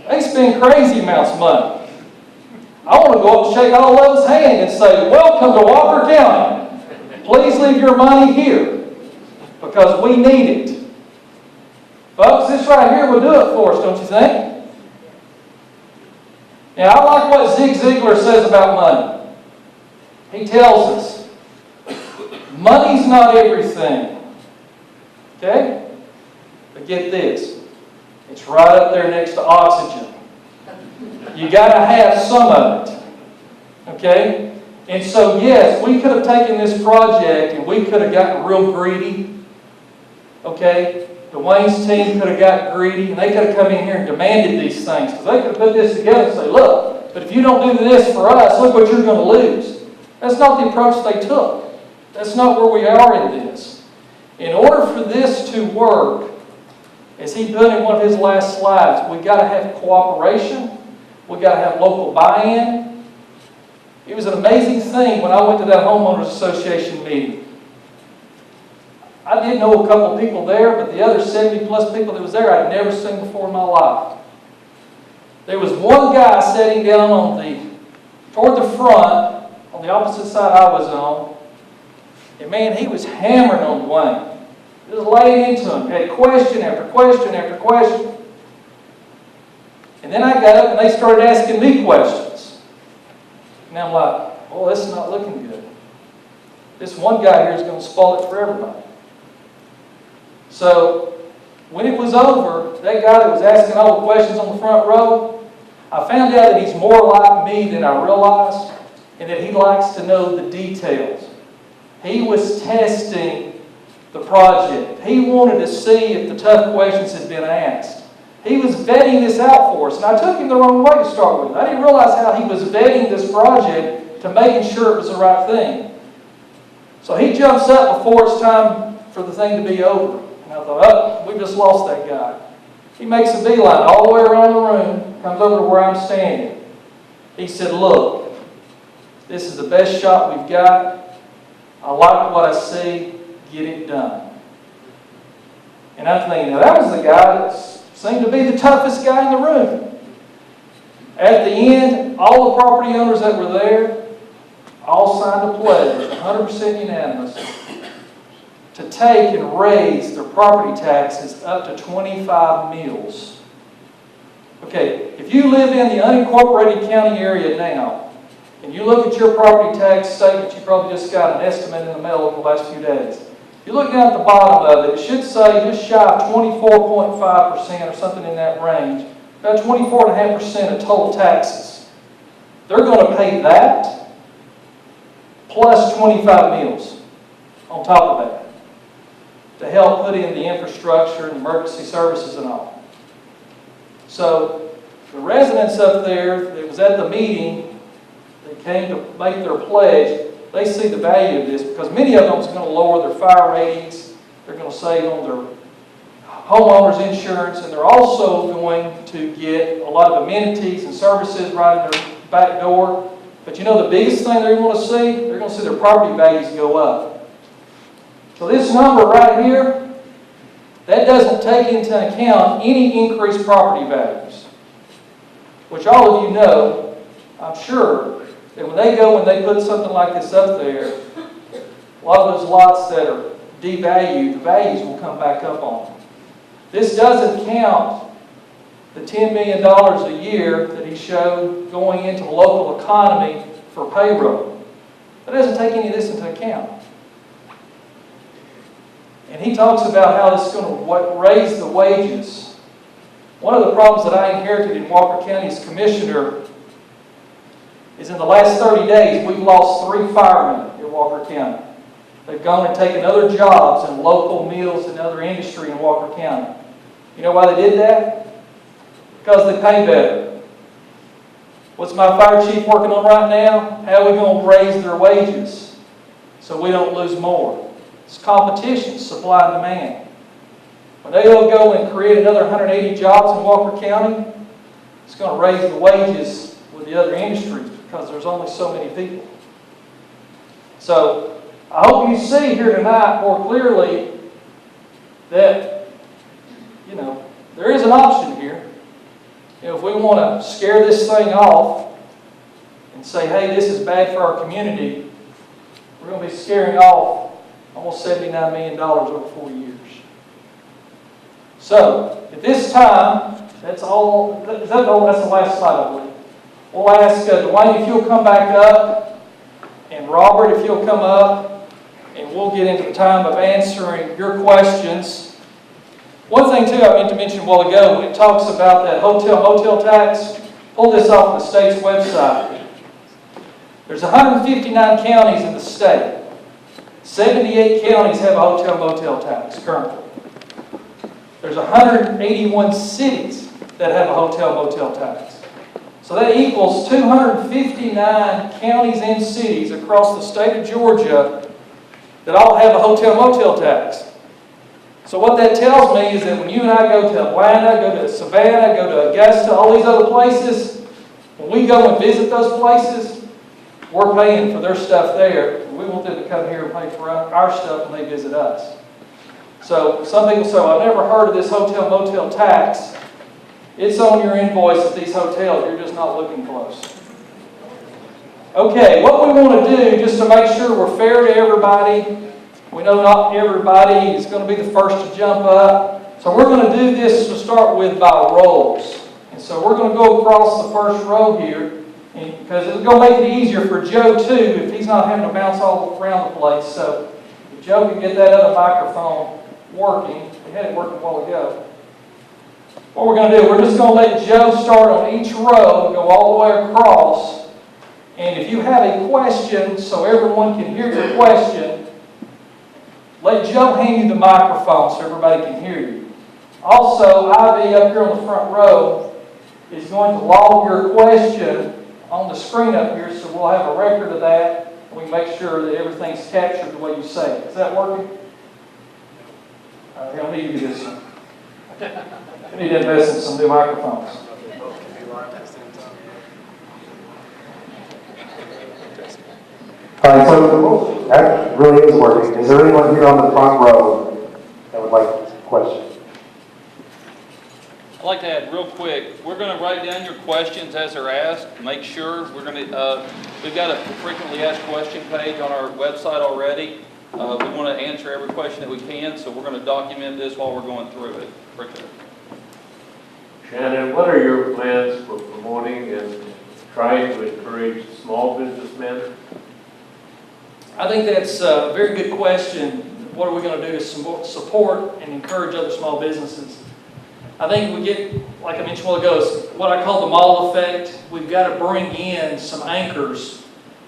They spend crazy amounts of money. I want to go up and shake all of those hands and say, welcome to Walker County. Please leave your money here because we need it. Folks, this right here will do it for us, don't you think? Now, I like what Zig Ziglar says about money. He tells us, money's not everything. Okay? But get this. It's right up there next to oxygen. You got to have some of it. Okay? And so, yes, we could have taken this project and we could have gotten real greedy. Okay? Dwayne's team could have got greedy and they could have come in here and demanded these things. Because they could have put this together and say, look, but if you don't do this for us, look what you're going to lose. That's not the approach they took. That's not where we are in this. In order for this to work, as he put in one of his last slides, we've got to have cooperation. We've got to have local buy-in. It was an amazing thing when I went to that homeowners association meeting. I did know a couple of people there, but the other 70 plus people that was there I'd never seen before in my life. There was one guy sitting down toward the front, on the opposite side I was on, and man, he was hammering on Dwayne. Just laying into him, had question after question after question. And then I got up and they started asking me questions. And I'm like, oh, this is not looking good. This one guy here is going to spoil it for everybody. So, when it was over, that guy that was asking all the questions on the front row, I found out that he's more like me than I realized, and that he likes to know the details. He was testing the project. He wanted to see if the tough questions had been asked. He was vetting this out for us, and I took him the wrong way to start with. I didn't realize how he was vetting this project to making sure it was the right thing. So he jumps up before it's time for the thing to be over. And I thought, oh, we just lost that guy. He makes a beeline all the way around the room, comes over to where I'm standing. He said, look, this is the best shot we've got. I like what I see. Get it done. And I'm thinking, now that was the guy that seemed to be the toughest guy in the room. At the end, all the property owners that were there all signed a pledge, 100% unanimous, to take and raise their property taxes up to 25 mills. Okay, if you live in the unincorporated county area now, and you look at your property tax statement, you probably just got an estimate in the mail over the last few days. You look down at the bottom of it, it should say just shy of 24.5% or something in that range. About 24.5% of total taxes. They're going to pay that plus 25 mills on top of that to help put in the infrastructure and emergency services and all. So the residents up there that was at the meeting, they came to make their pledge. They see the value of this because many of them is going to lower their fire ratings. They're going to save on their homeowners insurance, and they're also going to get a lot of amenities and services right in their back door. But you know the biggest thing they're going to see? They're going to see their property values go up. So this number right here, that doesn't take into account any increased property values. Which all of you know, I'm sure, that when they put something like this up there, a lot of those lots that are devalued, the values will come back up on them. This doesn't count the $10 million a year that he showed going into the local economy for payroll. That doesn't take any of this into account. And he talks about how this is going to raise the wages. One of the problems that I inherited in Walker County as commissioner is in the last 30 days, we've lost 3 firemen in Walker County. They've gone and taken other jobs in local mills and other industry in Walker County. You know why they did that? Because they pay better. What's my fire chief working on right now? How are we going to raise their wages so we don't lose more? It's competition, supply and demand. When they'll go and create another 180 jobs in Walker County, it's going to raise the wages with the other industries because there's only so many people. So I hope you see here tonight more clearly that, you know, there is an option here. You know, if we want to scare this thing off and say, hey, this is bad for our community, we're going to be scaring off almost $79 million over 4 years. So, at this time, that's all. That's the last slide, I believe. We'll ask Dwayne if you'll come back up, and Robert if you'll come up, and we'll get into the time of answering your questions. One thing too, I meant to mention a while ago, when it talks about that hotel tax, pull this off the state's website. There's 159 counties in the state. 78 counties have a hotel motel tax currently. There's 181 cities that have a hotel motel tax. So that equals 259 counties and cities across the state of Georgia that all have a hotel motel tax. So what that tells me is that when you and I go to Atlanta, go to Savannah, go to Augusta, all these other places, when we go and visit those places, we're paying for their stuff there. We want them to come here and pay for our stuff when they visit us. So some people say, well, I've never heard of this hotel motel tax. It's on your invoice at these hotels. You're just not looking close. Okay, what we want to do, just to make sure we're fair to everybody, we know not everybody is going to be the first to jump up. So we're going to do this to start with by roles. And so we're going to go across the first row here, and because it's going to make it easier for Joe too if he's not having to bounce all around the place. So if Joe can get that other microphone working, we had it working a while ago. What we're going to do, we're just going to let Joe start on each row, go all the way across. And if you have a question, so everyone can hear your question, let Joe hand you the microphone so everybody can hear you. Also, Ivy up here on the front row is going to log your question on the screen up here, so we'll have a record of that. And we can make sure that everything's captured the way you say it. Is that working? I'll need you this one. We need to invest in some new microphones. All right, so that really is working. Is there anyone here on the front row that would like a question? I'd like to add real quick, we're going to write down your questions as they're asked. Make sure we're going to, we've got a frequently asked question page on our website already. We want to answer every question that we can, so we're going to document this while we're going through it. Appreciate it. Shannon, what are your plans for promoting and trying to encourage small businessmen? I think that's a very good question. What are we going to do to support and encourage other small businesses? I think we get, like I mentioned a while ago, it's what I call the mall effect. We've got to bring in some anchors.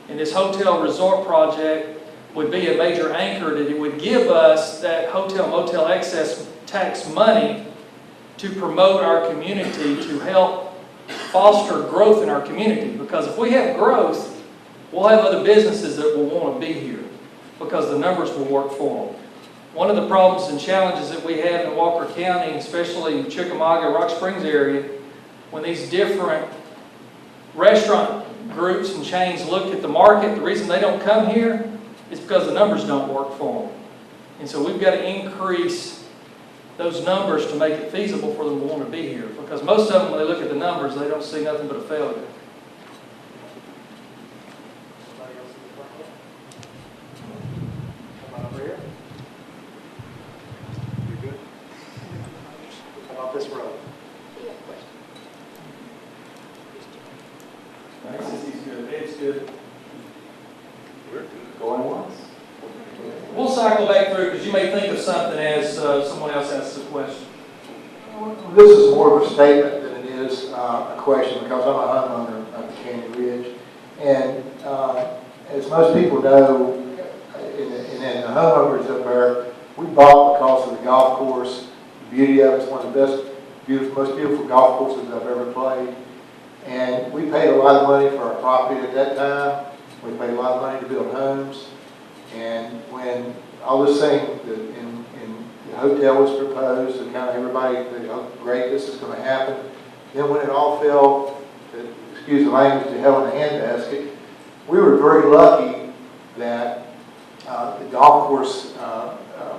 And this hotel resort project would be a major anchor that it would give us that hotel motel excess tax money to promote our community, to help foster growth in our community. Because if we have growth, we'll have other businesses that will want to be here because the numbers will work for them. One of the problems and challenges that we have in Walker County, especially in Chickamauga, Rock Springs area, when these different restaurant groups and chains look at the market, the reason they don't come here is because the numbers don't work for them. And so we've got to increase those numbers to make it feasible for them to want to be here. Because most of them, when they look at the numbers, they don't see nothing but a failure. This row. He's good. It's good. Going once. We'll cycle back through because you may think of something as someone else asks a question. This is more of a statement than it is a question because I'm a homeowner of Canyon Ridge. And as most people know, in the homeowners up there, we bought because of the golf course. The beauty of it's one of the best, most beautiful golf courses I've ever played. And we paid a lot of money for our property at that time. We paid a lot of money to build homes. And when all this thing in the hotel was proposed, and kind of everybody said, oh, great, this is going to happen. Then when it all fell, excuse the language, to hell in a handbasket, we were very lucky that the golf course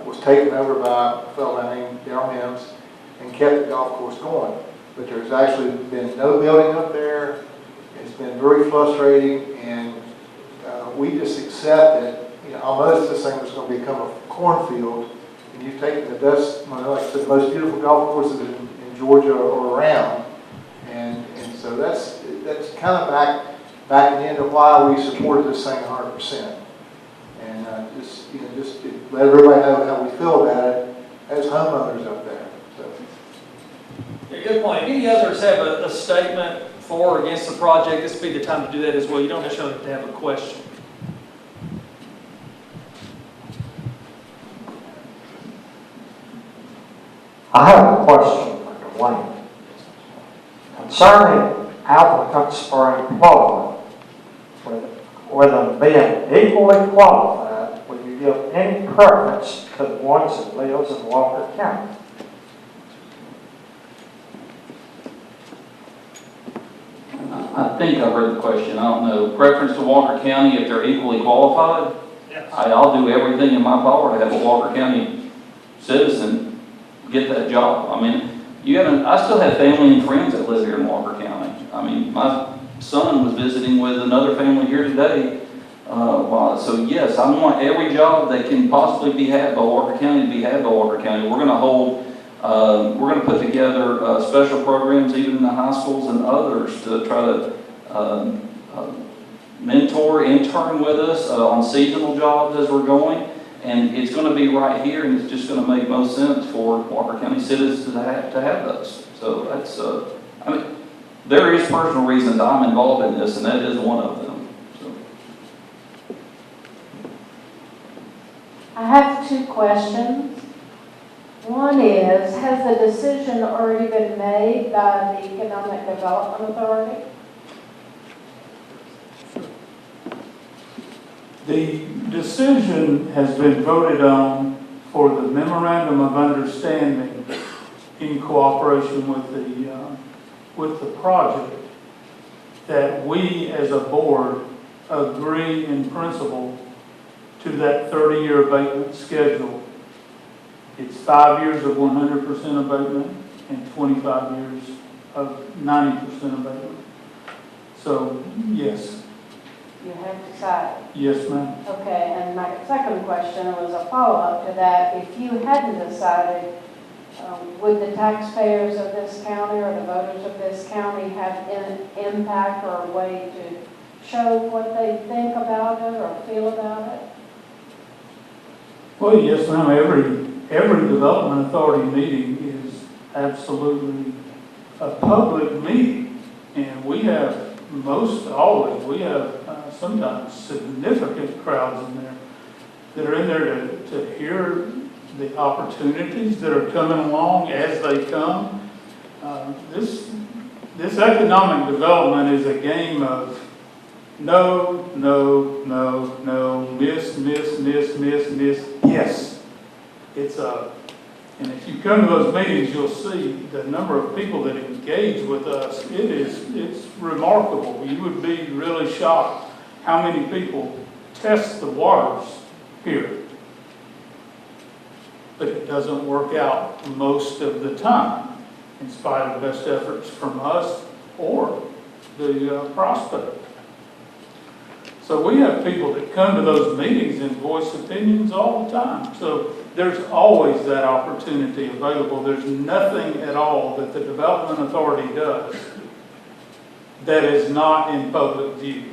was taken over by a fellow named Darryl Mims and kept the golf course going. But there's actually been no building up there. It's been very frustrating, and we just accept that, almost this thing was going to become a cornfield, and you've taken the best, like I said, the most beautiful golf courses in Georgia or around, and so that's kind of back into why we supported this thing 100%. And just to let everybody know how we feel about it as homeowners up there. So, Yeah, good point. If any others have a statement for or against the project, this would be the time to do that as well. You don't necessarily have to have a question. I have a question for Dwayne. Concerning applicants for employment, with them being equally qualified, will you give any preference to the ones that lives in Walker County? I think I heard the question, I don't know. Preference to Walker County if they're equally qualified? Yes. I'll do everything in my power to have a Walker County citizen get that job. I mean, I still have family and friends that live here in Walker County. I mean, my son was visiting with another family here today. So yes, I want every job that can possibly be had by Walker County to be had by Walker County. We're going to put together special programs, even in the high schools and others, to try to mentor, intern with us on seasonal jobs as we're going. And it's going to be right here, and it's just going to make most sense for Walker County citizens to have those. So that's, I mean, there is personal reasons I'm involved in this, and that is one of them. So. I have two questions. One is, has the decision already been made by the Economic Development Authority? The decision has been voted on for the memorandum of understanding in cooperation with the project, that we as a board agree in principle to that 30-year abatement schedule. It's 5 years of 100% abatement and 25 years of 90% abatement. So, yes. You have decided. Yes, ma'am. Okay, and my second question was a follow-up to that. If you hadn't decided, would the taxpayers of this county or the voters of this county have an impact or a way to show what they think about it or feel about it? Well, yes, ma'am. Every development authority meeting is absolutely a public meeting, and we have we have sometimes significant crowds in there that are in there to hear the opportunities that are coming along as they come. This economic development is a game of no, no, no, no, miss, miss, miss, miss, miss, yes. And if you come to those meetings, you'll see the number of people that engage with us. It's remarkable. You would be really shocked how many people test the waters here. But it doesn't work out most of the time, in spite of best efforts from us or the prospect. So we have people that come to those meetings and voice opinions all the time. So there's always that opportunity available. There's nothing at all that the Development Authority does that is not in public view,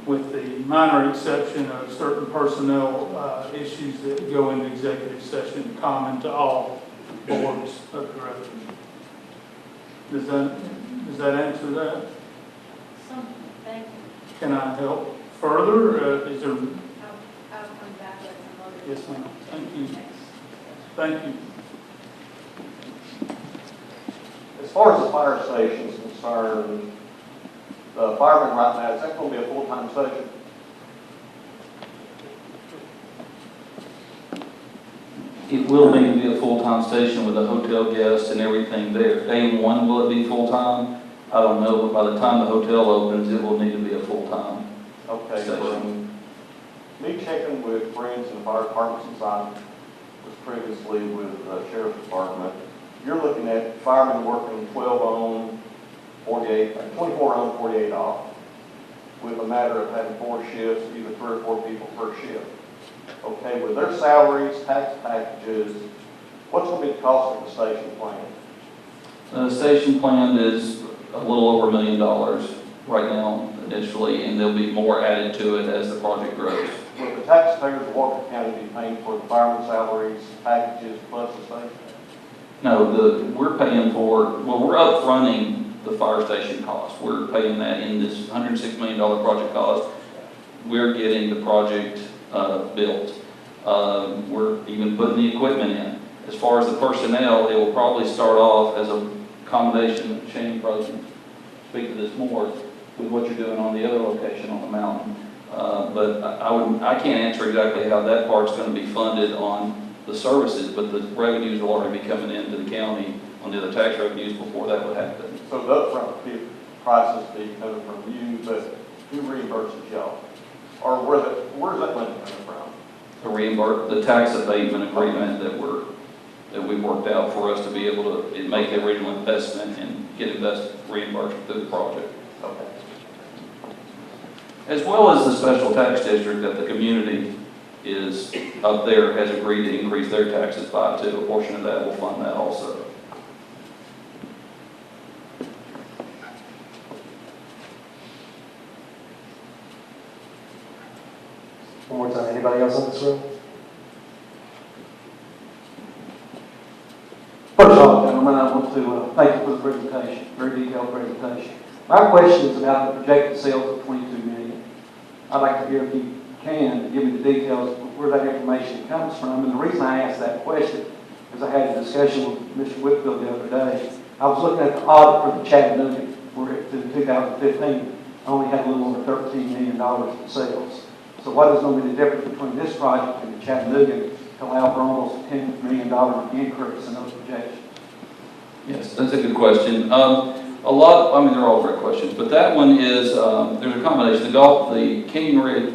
with the minor exception of certain personnel issues that go into executive session common to all boards of directors. Does that answer that? Thank you. Can I help further? Is there? I'll come back with some other. Yes, ma'am. Thank you. Thank you. As far as the fire station is concerned, the fireman right now, is that going to be a full-time station? It will need to be a full-time station with a hotel guest and everything there. Day one, will it be full-time? I don't know, but by the time the hotel opens, it will need to be a full-time Okay, station. me checking with friends in the fire department since I was previously with the sheriff's department, you're looking at firemen working 12 on, 24 on, 48 off, with a matter of having 4 shifts, either 3 or 4 people per shift. Okay, with their salaries, tax packages, what's going to be the cost of the station plan? The station plan is a little over $1 million right now initially, and there'll be more added to it as the project grows. Will the taxpayers of Walker County be paying for the firemen's salaries, packages, plus the station? No, we're paying for, well, we're upfronting the fire station cost. We're paying that in this $106 million project cost. We're getting the project built. We're even putting the equipment in. As far as the personnel, it will probably start off as a combination, Shane probably can speak to this more, with what you're doing on the other location on the mountain. But I can't answer exactly how that part's going to be funded on the services, but the revenues will already be coming into the county on the other tax revenues before that would happen. So the upfront prices be coming from you, but who reimburses y'all? Or where's that money coming from? The tax abatement agreement that we worked out for us to be able to make the original investment and get reimbursed through the project. Okay. As well as the special tax district that the community is up there has agreed to increase their taxes by too. A portion of that will fund that also. One more time, anybody else in this room? First off, gentlemen, I want to thank you for the presentation, very detailed presentation. My question is about the projected sales of $22 million. I'd like to hear if you can give me the details of where that information comes from. And the reason I asked that question is I had a discussion with Mr. Whitfield the other day. I was looking at the audit for the Chattanooga, where in 2015 only had a little over $13 million in sales. So what is going to be the difference between this project and the Chattanooga to allow for almost a $10 million increase in those projections? Yes, that's a good question. They're all great questions, but that one is, there's a combination. The Canyon Ridge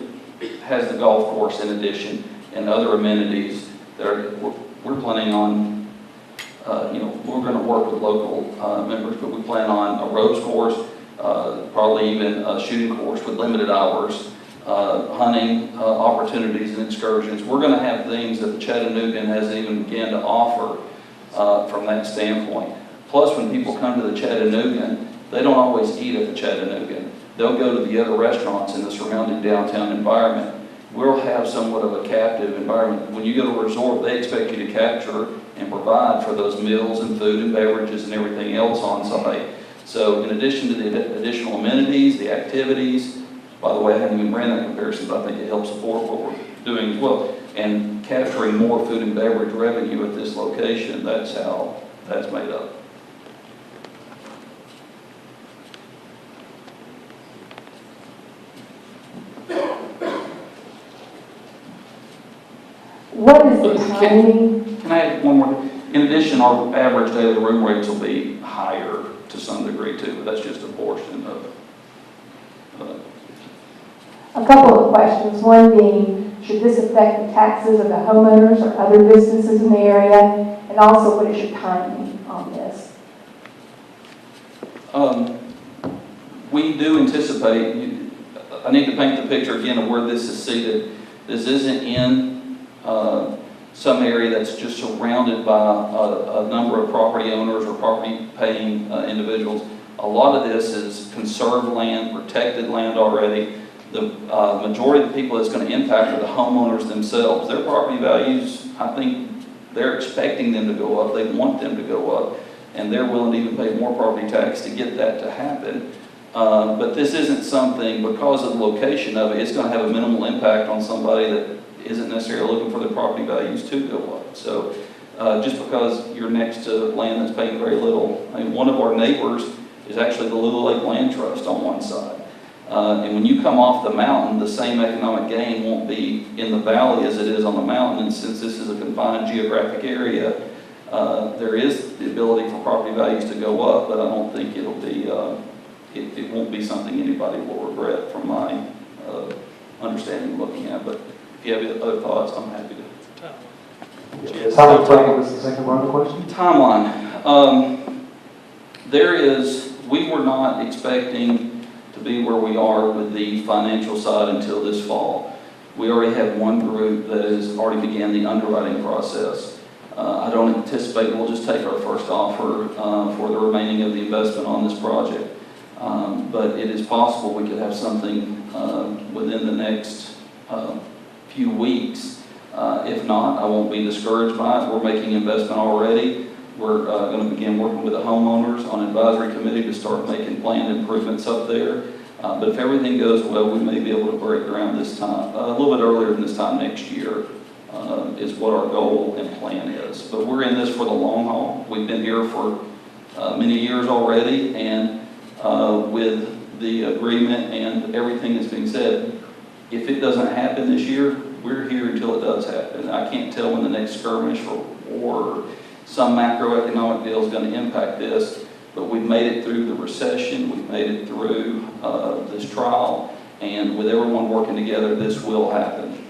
has the golf course in addition and other amenities that we're planning on, we're going to work with local members, but we plan on a ropes course, probably even a shooting course with limited hours, hunting opportunities and excursions. We're going to have things that the Chattanoogan hasn't even began to offer from that standpoint. Plus, when people come to the Chattanoogan, they don't always eat at the Chattanoogan. They'll go to the other restaurants in the surrounding downtown environment. We'll have somewhat of a captive environment. When you go to a resort, they expect you to capture and provide for those meals and food and beverages and everything else on site. So in addition to the additional amenities, the activities, by the way, I haven't even ran that comparison, but I think it helps support what we're doing as well. And capturing more food and beverage revenue at this location, that's how that's made up. What is the timing? Can I add one more? In addition, our average daily room rates will be higher to some degree too, but that's just a portion of A couple of questions. One being, should this affect the taxes of the homeowners or other businesses in the area? And also, what is your timing on this? We do anticipate, I need to paint the picture again of where this is seated. This isn't in some area that's just surrounded by a number of property owners or property paying individuals. A lot of this is conserved land, protected land already. The majority of the people that's going to impact are the homeowners themselves. Their property values, I think they're expecting them to go up. They want them to go up. And they're willing to even pay more property tax to get that to happen. But this isn't something, because of the location of it, it's going to have a minimal impact on somebody that isn't necessarily looking for their property values to go up. So just because you're next to land that's paying very little, I mean, one of our neighbors is actually the Little Lake Land Trust on one side. And when you come off the mountain, the same economic gain won't be in the valley as it is on the mountain. And since this is a confined geographic area, there is the ability for property values to go up, but I don't think it'll be, it won't be something anybody will regret from my understanding looking at. But if you have other thoughts, I'm happy to. Time frame was the second part of the question? Timeline. We were not expecting to be where we are with the financial side until this fall. We already have one group that has already began the underwriting process. I don't anticipate we'll just take our first offer for the remaining of the investment on this project. But it is possible we could have something within the next few weeks. If not, I won't be discouraged by it. We're making investment already. We're going to begin working with the homeowners on advisory committee to start making planned improvements up there. But if everything goes well, we may be able to break ground this time, a little bit earlier than this time next year, is what our goal and plan is. But we're in this for the long haul. We've been here for many years already, and with the agreement and everything that's being said, if it doesn't happen this year, we're here until it does happen. I can't tell when the next skirmish or war or some macroeconomic deal is going to impact this, but we've made it through the recession, we've made it through this trial, and with everyone working together, this will happen.